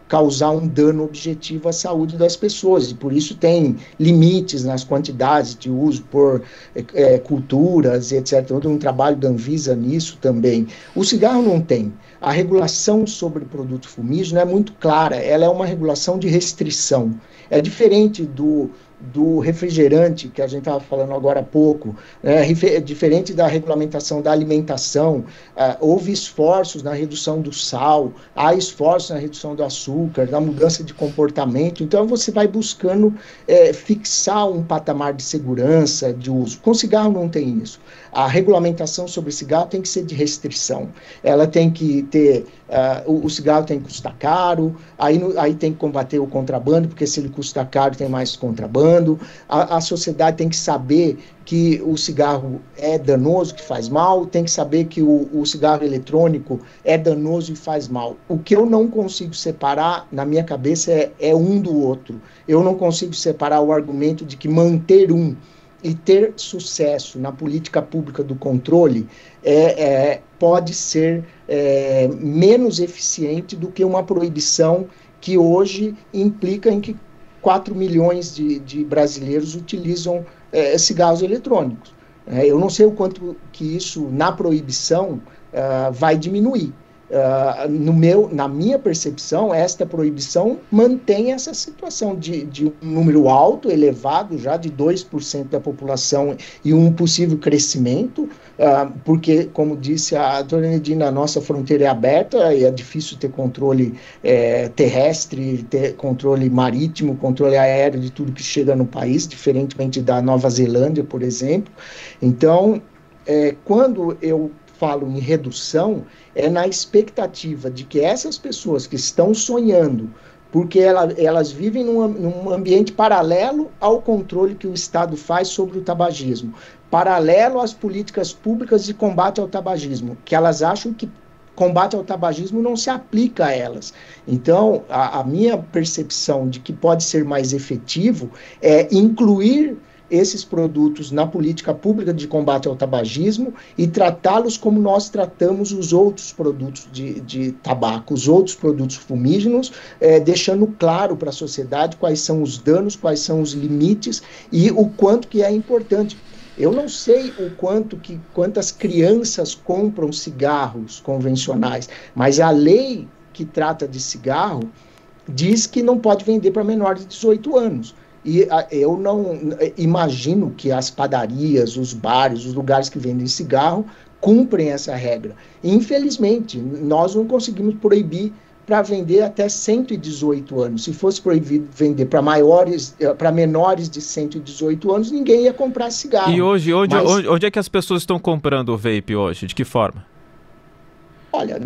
causar um dano objetivo à saúde das pessoas, e por isso tem limites nas quantidades de uso por culturas, etc. Todo um trabalho da Anvisa nisso também. O cigarro não tem. A regulação sobre produto fumígeno é muito clara, ela é uma regulação de restrição. É diferente do refrigerante, que a gente estava falando agora há pouco, né? Diferente da regulamentação da alimentação. Houve esforços na redução do sal, há esforços na redução do açúcar, na mudança de comportamento. Então, você vai buscando fixar um patamar de segurança, de uso. Com cigarro não tem isso. A regulamentação sobre cigarro tem que ser de restrição. Ela tem que ter... o cigarro tem que custar caro, aí tem que combater o contrabando, porque se ele custa caro, tem mais contrabando. A sociedade tem que saber que o cigarro é danoso, que faz mal, tem que saber que o cigarro eletrônico é danoso e faz mal. O que eu não consigo separar, na minha cabeça, é um do outro. Eu não consigo separar o argumento de que manter um e ter sucesso na política pública do controle pode ser menos eficiente do que uma proibição que hoje implica em que 4 milhões de brasileiros utilizam cigarros eletrônicos. Eu não sei o quanto que isso, na proibição, vai diminuir. Na minha percepção, esta proibição mantém essa situação de um número alto, elevado já, de 2% da população e um possível crescimento, porque, como disse a doutora Nedina, a nossa fronteira é aberta e é difícil ter controle terrestre, ter controle marítimo, controle aéreo de tudo que chega no país, diferentemente da Nova Zelândia, por exemplo. Então, quando eu falo em redução, é na expectativa de que essas pessoas que estão sonhando, porque elas vivem num ambiente paralelo ao controle que o Estado faz sobre o tabagismo, paralelo às políticas públicas de combate ao tabagismo, que elas acham que combate ao tabagismo não se aplica a elas. Então, a minha percepção de que pode ser mais efetivo é incluir esses produtos na política pública de combate ao tabagismo e tratá-los como nós tratamos os outros produtos de tabaco, os outros produtos fumígenos, deixando claro para a sociedade quais são os danos, quais são os limites e o quanto que é importante. Eu não sei quantas crianças compram cigarros convencionais, mas a lei que trata de cigarro diz que não pode vender para menores de 18 anos. E eu não imagino que as padarias, os bares, os lugares que vendem cigarro cumprem essa regra. Infelizmente, nós não conseguimos proibir para vender até 118 anos. Se fosse proibido vender para menores de 118 anos, ninguém ia comprar cigarro. E hoje, onde é que as pessoas estão comprando o vape hoje? De que forma? Olha,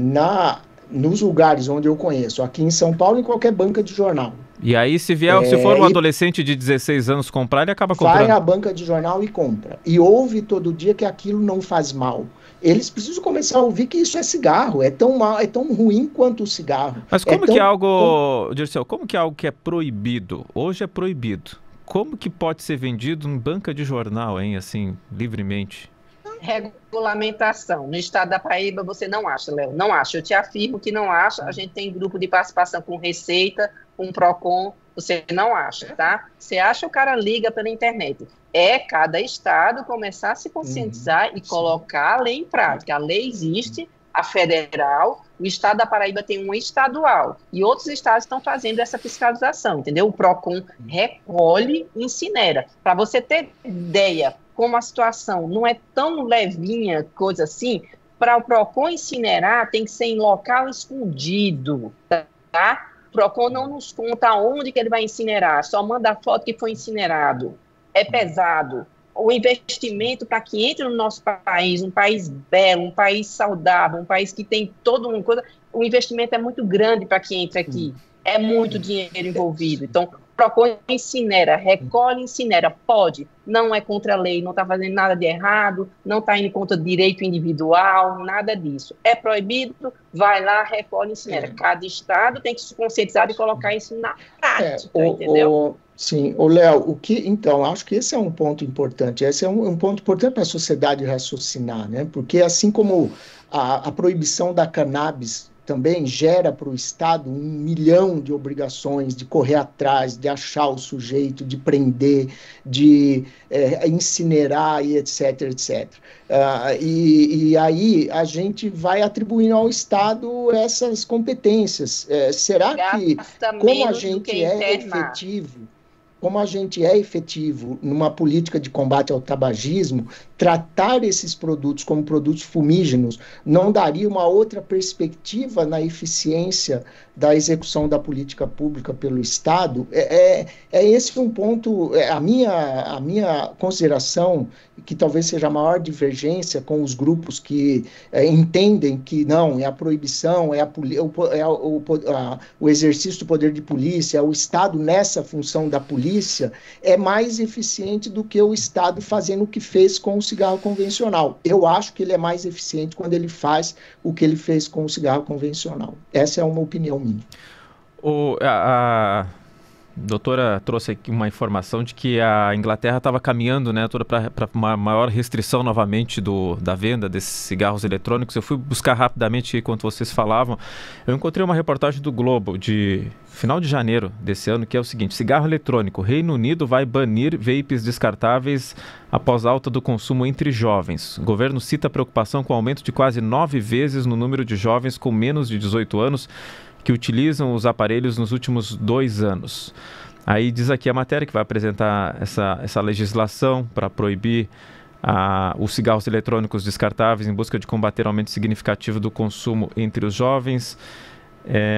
nos lugares onde eu conheço, aqui em São Paulo, em qualquer banca de jornal. E aí, se for um adolescente de 16 anos comprar, ele acaba comprando. Vai à banca de jornal e compra. E ouve todo dia que aquilo não faz mal. Eles precisam começar a ouvir que isso é cigarro. É tão mal, é tão ruim quanto o cigarro. Mas como que é algo, Dirceu, como que é algo que é proibido? Hoje é proibido. Como que pode ser vendido em banca de jornal, hein, assim, livremente? Regulamentação. No estado da Paraíba você não acha, Léo. Não acha. Eu te afirmo que não acha. A gente tem grupo de participação com Receita, com Procon. Você não acha, tá? Você acha, o cara liga pela internet. É cada estado começar a se conscientizar e colocar a lei em prática. A lei existe, a federal, o estado da Paraíba tem uma estadual, e outros estados estão fazendo essa fiscalização, entendeu? O PROCON recolhe e incinera. Para você ter ideia como a situação não é tão levinha, coisa assim, para o PROCON incinerar tem que ser em local escondido, tá? O PROCON não nos conta onde que ele vai incinerar, só manda a foto que foi incinerado. É pesado. O investimento para que entre no nosso país, um país belo, um país saudável, um país que tem toda uma coisa, o investimento é muito grande para que entre aqui. É muito dinheiro envolvido. Então, PROCON incinera, recolhe, incinera, pode. Não é contra a lei, não está fazendo nada de errado, não está indo contra direito individual, nada disso. É proibido, vai lá, recolhe, incinera. Cada estado tem que se conscientizar e colocar isso na prática, entendeu? Sim, Léo, então, acho que esse é um ponto importante, esse é um ponto importante para a sociedade raciocinar, né? Porque assim como a proibição da cannabis também gera para o Estado 1 milhão de obrigações de correr atrás, de achar o sujeito, de prender, de incinerar e etc, etc. E aí a gente vai atribuindo ao Estado essas competências. Será que, como a gente é efetivo numa política de combate ao tabagismo, tratar esses produtos como produtos fumígenos não daria uma outra perspectiva na eficiência da execução da política pública pelo Estado? Esse um ponto, a minha consideração, que talvez seja a maior divergência com os grupos que entendem que não, é a proibição, o exercício do poder de polícia, o Estado nessa função da polícia, é mais eficiente do que o Estado fazendo o que fez com o cigarro convencional. Eu acho que ele é mais eficiente quando ele faz o que ele fez com o cigarro convencional. Essa é uma opinião minha. A doutora trouxe aqui uma informação de que a Inglaterra estava caminhando, né, para uma maior restrição novamente da venda desses cigarros eletrônicos. Eu fui buscar rapidamente enquanto vocês falavam. Eu encontrei uma reportagem do Globo de final de janeiro desse ano, que é o seguinte: cigarro eletrônico, Reino Unido vai banir vapes descartáveis após alta do consumo entre jovens. O governo cita a preocupação com o aumento de quase 9 vezes no número de jovens com menos de 18 anos que utilizam os aparelhos nos últimos 2 anos. Aí diz aqui a matéria que vai apresentar essa legislação para proibir os cigarros eletrônicos descartáveis em busca de combater o aumento significativo do consumo entre os jovens.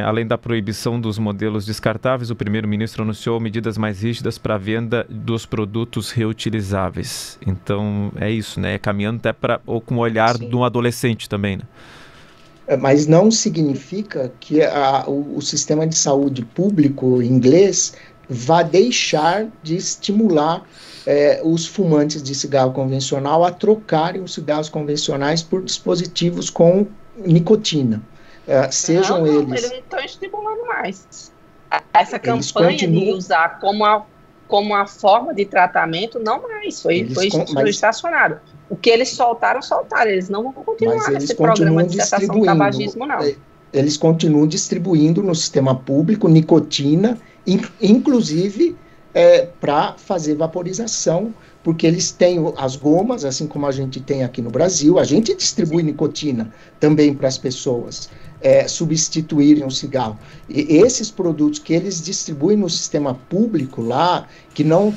Além da proibição dos modelos descartáveis, o primeiro-ministro anunciou medidas mais rígidas para a venda dos produtos reutilizáveis. Então é isso, né? Caminhando até ou com o olhar de um adolescente também, né? Mas não significa que o sistema de saúde público inglês vá deixar de estimular os fumantes de cigarro convencional a trocarem os cigarros convencionais por dispositivos com nicotina. Sejam eles... Eles não estão estimulando mais. Essa campanha de usar como a forma de tratamento, não mais, foi estacionado. O que eles soltaram, eles não vão continuar nesse programa de cessação do tabagismo, não. Eles continuam distribuindo no sistema público nicotina, inclusive para fazer vaporização, porque eles têm as gomas, assim como a gente tem aqui no Brasil, a gente distribui nicotina também para as pessoas substituírem o cigarro. E esses produtos que eles distribuem no sistema público lá, que não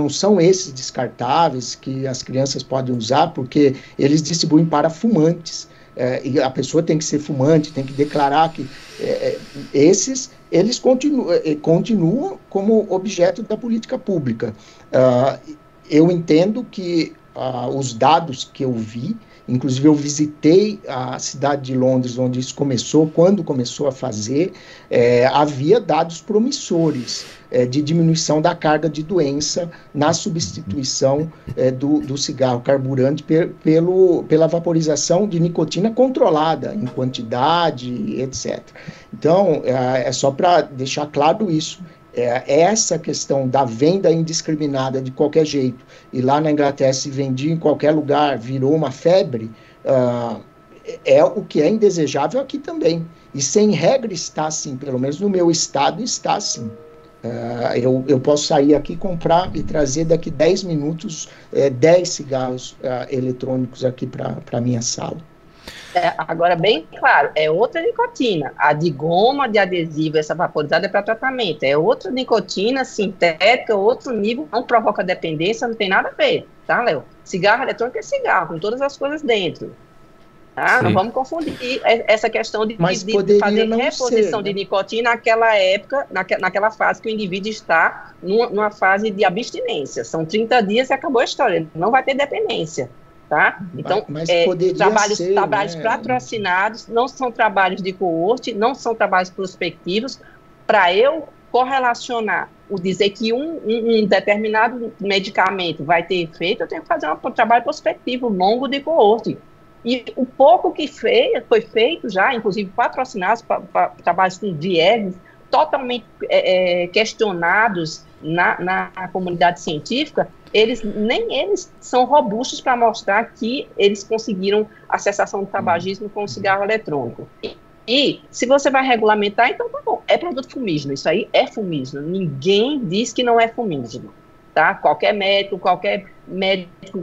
são esses descartáveis que as crianças podem usar, porque eles distribuem para fumantes. E a pessoa tem que ser fumante, tem que declarar que eles continuam como objeto da política pública. Eu entendo que os dados que eu vi, inclusive eu visitei a cidade de Londres, onde isso começou, quando começou a fazer, havia dados promissores de diminuição da carga de doença na substituição do cigarro carburante pela vaporização de nicotina controlada em quantidade, etc. Então, é só para deixar claro isso. Essa questão da venda indiscriminada de qualquer jeito, e lá na Inglaterra se vendia em qualquer lugar, virou uma febre, o que é indesejável aqui também. E sem regra está assim, pelo menos no meu estado está assim. Eu posso sair aqui, comprar e trazer daqui 10 minutos 10 cigarros eletrônicos aqui para a minha sala. Agora, bem claro, é outra nicotina. A de goma, de adesivo, essa vaporizada é para tratamento. É outra nicotina sintética, outro nível, não provoca dependência, não tem nada a ver, tá, Léo? Cigarro eletrônico é cigarro, com todas as coisas dentro. Tá? Não vamos confundir essa questão de fazer reposição de nicotina naquela época, naquela fase que o indivíduo está numa fase de abstinência. São 30 dias e acabou a história. Ele não vai ter dependência. Tá? Então, trabalhos patrocinados não são trabalhos de coorte, não são trabalhos prospectivos. Para eu correlacionar, dizer que um determinado medicamento vai ter efeito, eu tenho que fazer um trabalho prospectivo longo de coorte. E o pouco que foi feito já, inclusive patrocinados para trabalhos com vieses totalmente questionados na comunidade científica, nem eles são robustos para mostrar que eles conseguiram a cessação do tabagismo com o cigarro eletrônico. E se você vai regulamentar, então tá bom, é produto fumígeno, isso aí é fumígeno, ninguém diz que não é fumígeno. Tá? Qualquer médico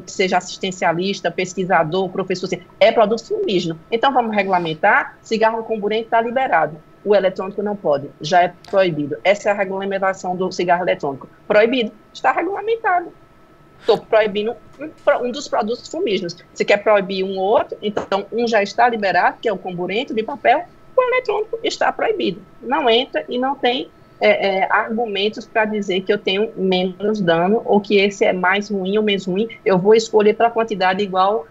que seja assistencialista, pesquisador, professor, é produto fumígeno. Então vamos regulamentar, cigarro comburente está liberado. O eletrônico não pode, já é proibido. Essa é a regulamentação do cigarro eletrônico. Proibido, está regulamentado. Estou proibindo um dos produtos fumígenos. Você quer proibir um ou outro, então um já está liberado, que é o comburente de papel, o eletrônico está proibido. Não entra e não tem argumentos para dizer que eu tenho menos dano ou que esse é mais ruim ou menos ruim. Eu vou escolher para quantidade igual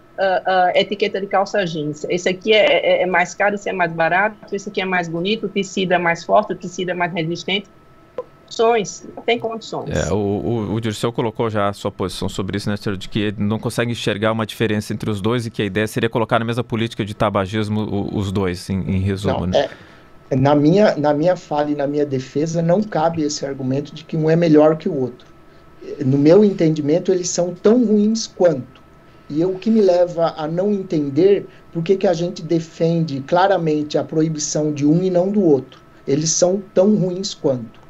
etiqueta de calça jeans. Esse aqui é mais caro, esse é mais barato, esse aqui é mais bonito, o tecido é mais forte, o tecido é mais resistente. Não tem condições. O Dirceu colocou já a sua posição sobre isso, né, senhor, de que não consegue enxergar uma diferença entre os dois e que a ideia seria colocar na mesma política de tabagismo os dois, em resumo. Não, né? Na minha fala e na minha defesa, não cabe esse argumento de que um é melhor que o outro. No meu entendimento, eles são tão ruins quanto. E o que me leva a não entender por que a gente defende claramente a proibição de um e não do outro. Eles são tão ruins quanto.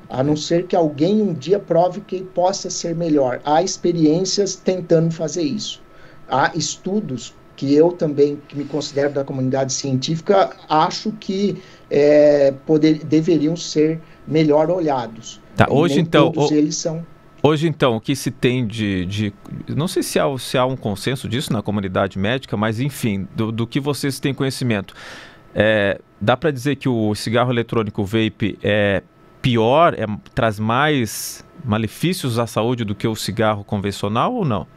A não ser que alguém um dia prove que possa ser melhor. Há experiências tentando fazer isso. Há estudos que eu também, que me considero da comunidade científica, acho que deveriam ser melhor olhados. Tá, hoje então, todos eles são... Hoje então, o que se tem não sei se há um consenso disso na comunidade médica, mas enfim, do que vocês têm conhecimento, dá para dizer que o cigarro eletrônico, o vape, é pior, traz mais malefícios à saúde do que o cigarro convencional ou não?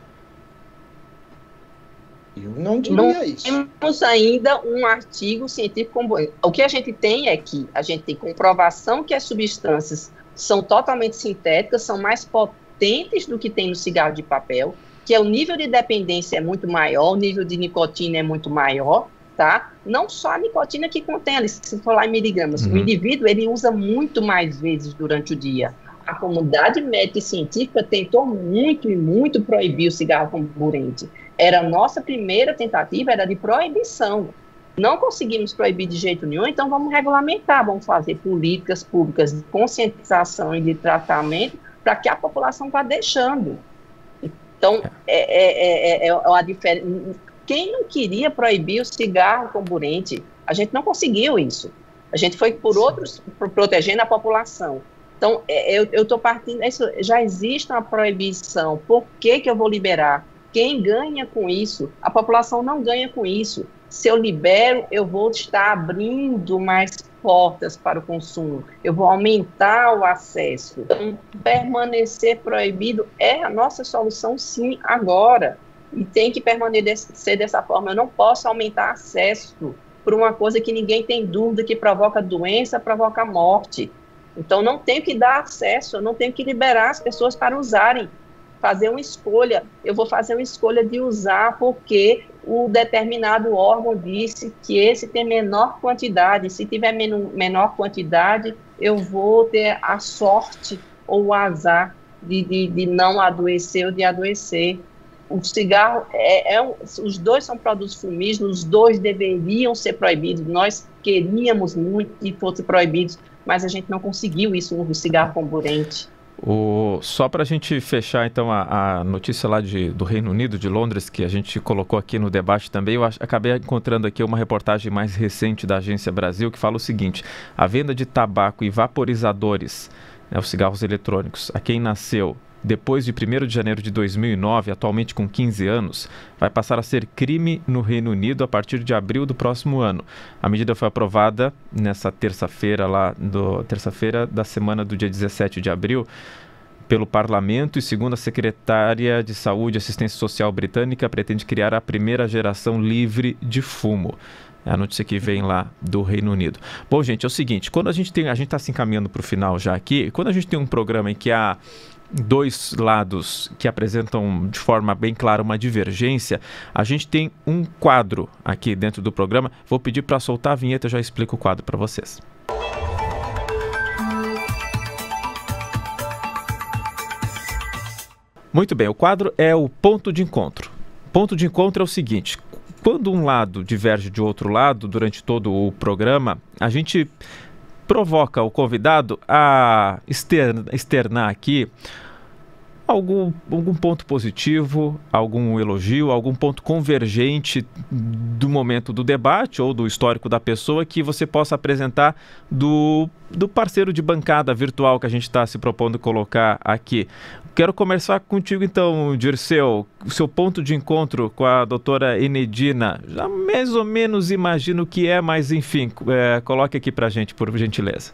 Eu não diria isso. Não temos ainda um artigo científico como... O que a gente tem é que a gente tem comprovação que as substâncias são totalmente sintéticas, são mais potentes do que tem no cigarro de papel, que o nível de dependência é muito maior, o nível de nicotina é muito maior, tá? Não só a nicotina que contém ali, se for lá em miligramas. O indivíduo, ele usa muito mais vezes durante o dia. A comunidade médica e científica tentou muito e muito proibir o cigarro comburente. Era a nossa primeira tentativa, era de proibição. Não conseguimos proibir de jeito nenhum, então vamos regulamentar, vamos fazer políticas públicas de conscientização e de tratamento para que a população vá deixando. Então, a diferença. Quem não queria proibir o cigarro comburente? A gente não conseguiu isso. A gente foi por outros, protegendo a população. Então, eu estou partindo... Já existe uma proibição. Por que eu vou liberar? Quem ganha com isso? A população não ganha com isso. Se eu libero, eu vou estar abrindo mais portas para o consumo. Eu vou aumentar o acesso. Então, permanecer proibido é a nossa solução, sim, agora. E tem que permanecer dessa forma. Eu não posso aumentar acesso por uma coisa que ninguém tem dúvida que provoca doença, provoca morte. Então, não tenho que dar acesso, eu não tenho que liberar as pessoas para usarem. Fazer uma escolha. Eu vou fazer uma escolha de usar porque o determinado órgão disse que esse tem menor quantidade. Se tiver menor quantidade, eu vou ter a sorte ou o azar de não adoecer ou de adoecer. O cigarro, os dois são produtos fumígenos, os dois deveriam ser proibidos. Nós queríamos muito que fossem proibidos mas a gente não conseguiu isso no cigarro comburente. Só para a gente fechar, então, a notícia lá do Reino Unido, de Londres, que a gente colocou aqui no debate também, eu acabei encontrando aqui uma reportagem mais recente da Agência Brasil, que fala o seguinte: a venda de tabaco e vaporizadores, né, os cigarros eletrônicos, a quem nasceu depois de 1º de janeiro de 2009, atualmente com 15 anos, vai passar a ser crime no Reino Unido a partir de abril do próximo ano. A medida foi aprovada nessa terça-feira da semana do dia 17 de abril, pelo Parlamento, e segundo a secretária de Saúde e Assistência Social britânica, pretende criar a primeira geração livre de fumo. É a notícia que vem lá do Reino Unido. Bom, gente, é o seguinte, quando a gente está se encaminhando para o final já aqui, quando a gente tem um programa em que há dois lados que apresentam de forma bem clara uma divergência, a gente tem um quadro aqui dentro do programa. Vou pedir para soltar a vinheta e já explico o quadro para vocês. Muito bem, o quadro é o ponto de encontro. O ponto de encontro é o seguinte: quando um lado diverge de outro lado durante todo o programa, a gente provoca o convidado a externar aqui algum ponto positivo, algum elogio, algum ponto convergente do momento do debate ou do histórico da pessoa que você possa apresentar do parceiro de bancada virtual que a gente está se propondo colocar aqui. Quero começar contigo então, Dirceu, o seu ponto de encontro com a doutora Enedina. Já mais ou menos imagino o que é, mas enfim, coloque aqui para a gente, por gentileza.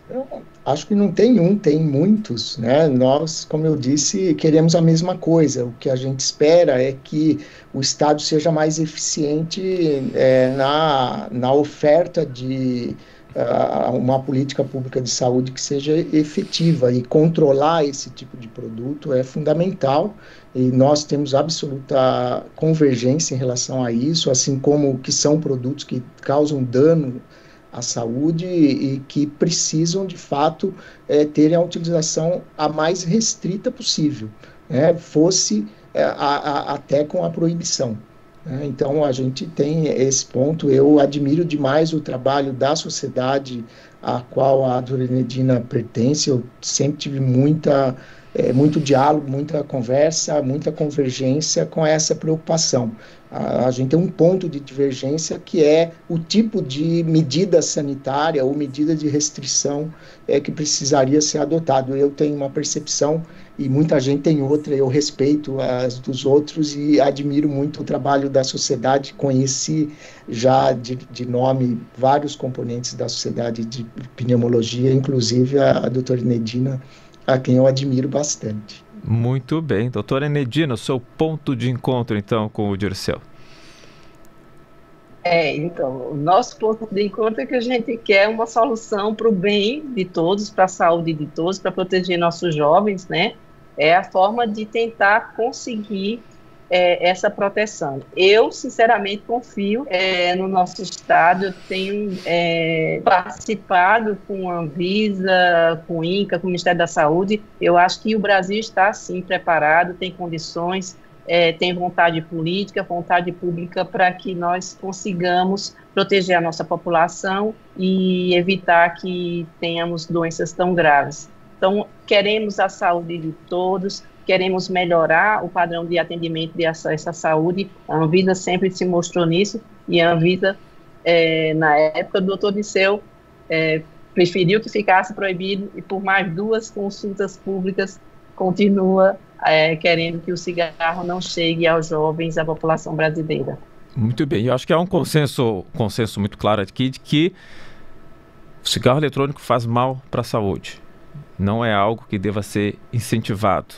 Acho que não tem um, tem muitos, né? Nós, como eu disse, queremos a mesma coisa. O que a gente espera é que o Estado seja mais eficiente na oferta de uma política pública de saúde que seja efetiva, e controlar esse tipo de produto é fundamental, e nós temos absoluta convergência em relação a isso, assim como que são produtos que causam dano à saúde e que precisam, de fato, terem a utilização a mais restrita possível, né? Fosse até com a proibição. Então, a gente tem esse ponto. Eu admiro demais o trabalho da sociedade a qual a doutora Enedina pertence. Eu sempre tive muito diálogo, muita conversa, muita convergência com essa preocupação. A gente tem um ponto de divergência que é o tipo de medida sanitária ou medida de restrição que precisaria ser adotado. Eu tenho uma percepção e muita gente tem outra. Eu respeito as dos outros e admiro muito o trabalho da sociedade. Conheci já de nome vários componentes da sociedade de pneumologia, inclusive a doutora Enedina, a quem eu admiro bastante. Muito bem. Doutora Enedina, o seu ponto de encontro, então, com o Dirceu. Então, o nosso ponto de encontro é que a gente quer uma solução para o bem de todos, para a saúde de todos, para proteger nossos jovens, né? É a forma de tentar conseguir essa proteção. Eu, sinceramente, confio no nosso Estado. Eu tenho participado com a Anvisa, com o INCA, com o Ministério da Saúde. Eu acho que o Brasil está, sim, preparado, tem condições, tem vontade política, vontade pública para que nós consigamos proteger a nossa população e evitar que tenhamos doenças tão graves. Então, queremos a saúde de todos, queremos melhorar o padrão de atendimento de acesso à saúde. A Anvisa sempre se mostrou nisso, e a Anvisa, na época do doutor Dirceu, preferiu que ficasse proibido, e por mais 2 consultas públicas continua querendo que o cigarro não chegue aos jovens, à população brasileira. Muito bem, eu acho que há um consenso muito claro aqui de que o cigarro eletrônico faz mal para a saúde. Não é algo que deva ser incentivado,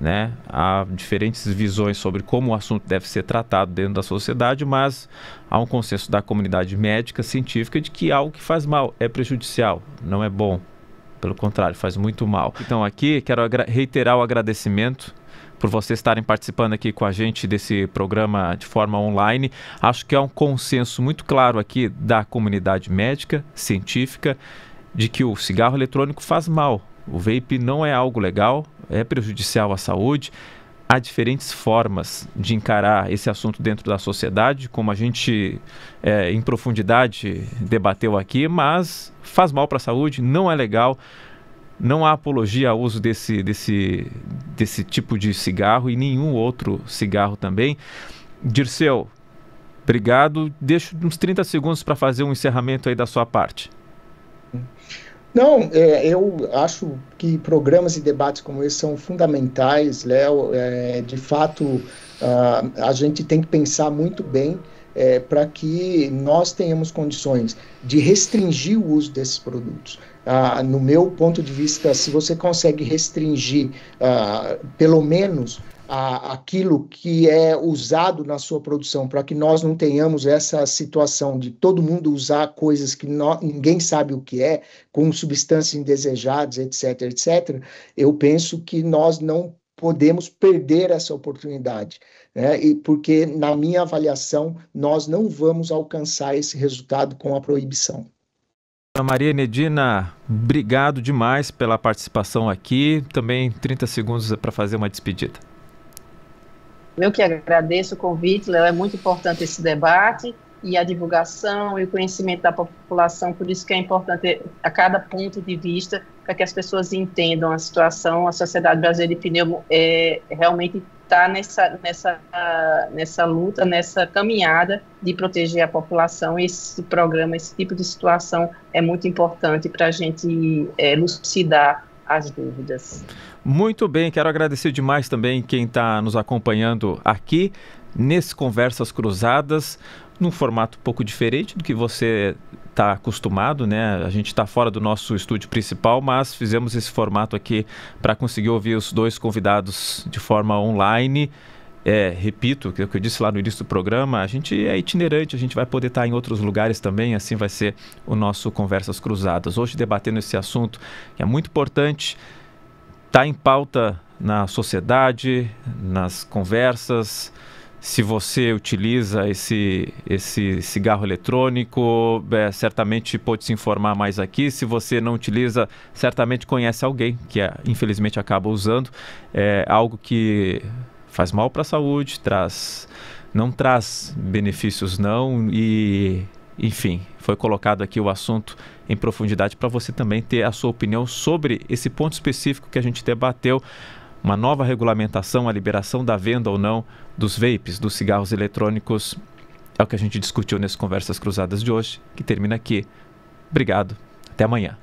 né? Há diferentes visões sobre como o assunto deve ser tratado dentro da sociedade, mas há um consenso da comunidade médica, científica, de que algo que faz mal é prejudicial, não é bom. Pelo contrário, faz muito mal. Então aqui quero reiterar o agradecimento por vocês estarem participando aqui com a gente desse programa de forma online. Acho que há um consenso muito claro aqui da comunidade médica, científica, de que o cigarro eletrônico faz mal. O vape não é algo legal, é prejudicial à saúde. há diferentes formas de encarar esse assunto dentro da sociedade, como a gente em profundidade debateu aqui, mas faz mal para a saúde, não é legal, não há apologia ao uso desse tipo de cigarro e nenhum outro cigarro também. Dirceu, obrigado. Deixo uns 30 segundos para fazer um encerramento aí da sua parte. Não, eu acho que programas e debates como esse são fundamentais, Léo. De fato, a gente tem que pensar muito bem para que nós tenhamos condições de restringir o uso desses produtos. No meu ponto de vista, se você consegue restringir pelo menos aquilo que é usado na sua produção, para que nós não tenhamos essa situação de todo mundo usar coisas que ninguém sabe o que é, com substâncias indesejadas, etc., etc., eu penso que nós não podemos perder essa oportunidade, né? Porque, na minha avaliação, nós não vamos alcançar esse resultado com a proibição. Maria Enedina, obrigado demais pela participação aqui. Também 30 segundos para fazer uma despedida. Eu que agradeço o convite, Léo, é muito importante esse debate e a divulgação e o conhecimento da população, por isso que é importante a cada ponto de vista, para que as pessoas entendam a situação. A Sociedade Brasileira de Pneumo realmente está nessa luta, nessa caminhada de proteger a população. Esse programa, esse tipo de situação é muito importante para a gente elucidar as dúvidas. Muito bem, quero agradecer demais também quem está nos acompanhando aqui nesse Conversas Cruzadas, num formato um pouco diferente do que você está acostumado, né? A gente está fora do nosso estúdio principal, mas fizemos esse formato aqui para conseguir ouvir os dois convidados de forma online. Repito, o que eu disse lá no início do programa, a gente é itinerante, a gente vai poder estar em outros lugares também, assim vai ser o nosso Conversas Cruzadas. Hoje debatendo esse assunto que é muito importante, está em pauta na sociedade, nas conversas. Se você utiliza esse cigarro eletrônico, certamente pode se informar mais aqui. Se você não utiliza, certamente conhece alguém que infelizmente acaba usando. É algo que faz mal para a saúde, não traz benefícios não, e enfim, foi colocado aqui o assunto em profundidade para você também ter a sua opinião sobre esse ponto específico que a gente debateu, uma nova regulamentação, a liberação da venda ou não dos vapes, dos cigarros eletrônicos. É o que a gente discutiu nessas Conversas Cruzadas de hoje, que termina aqui. Obrigado, até amanhã.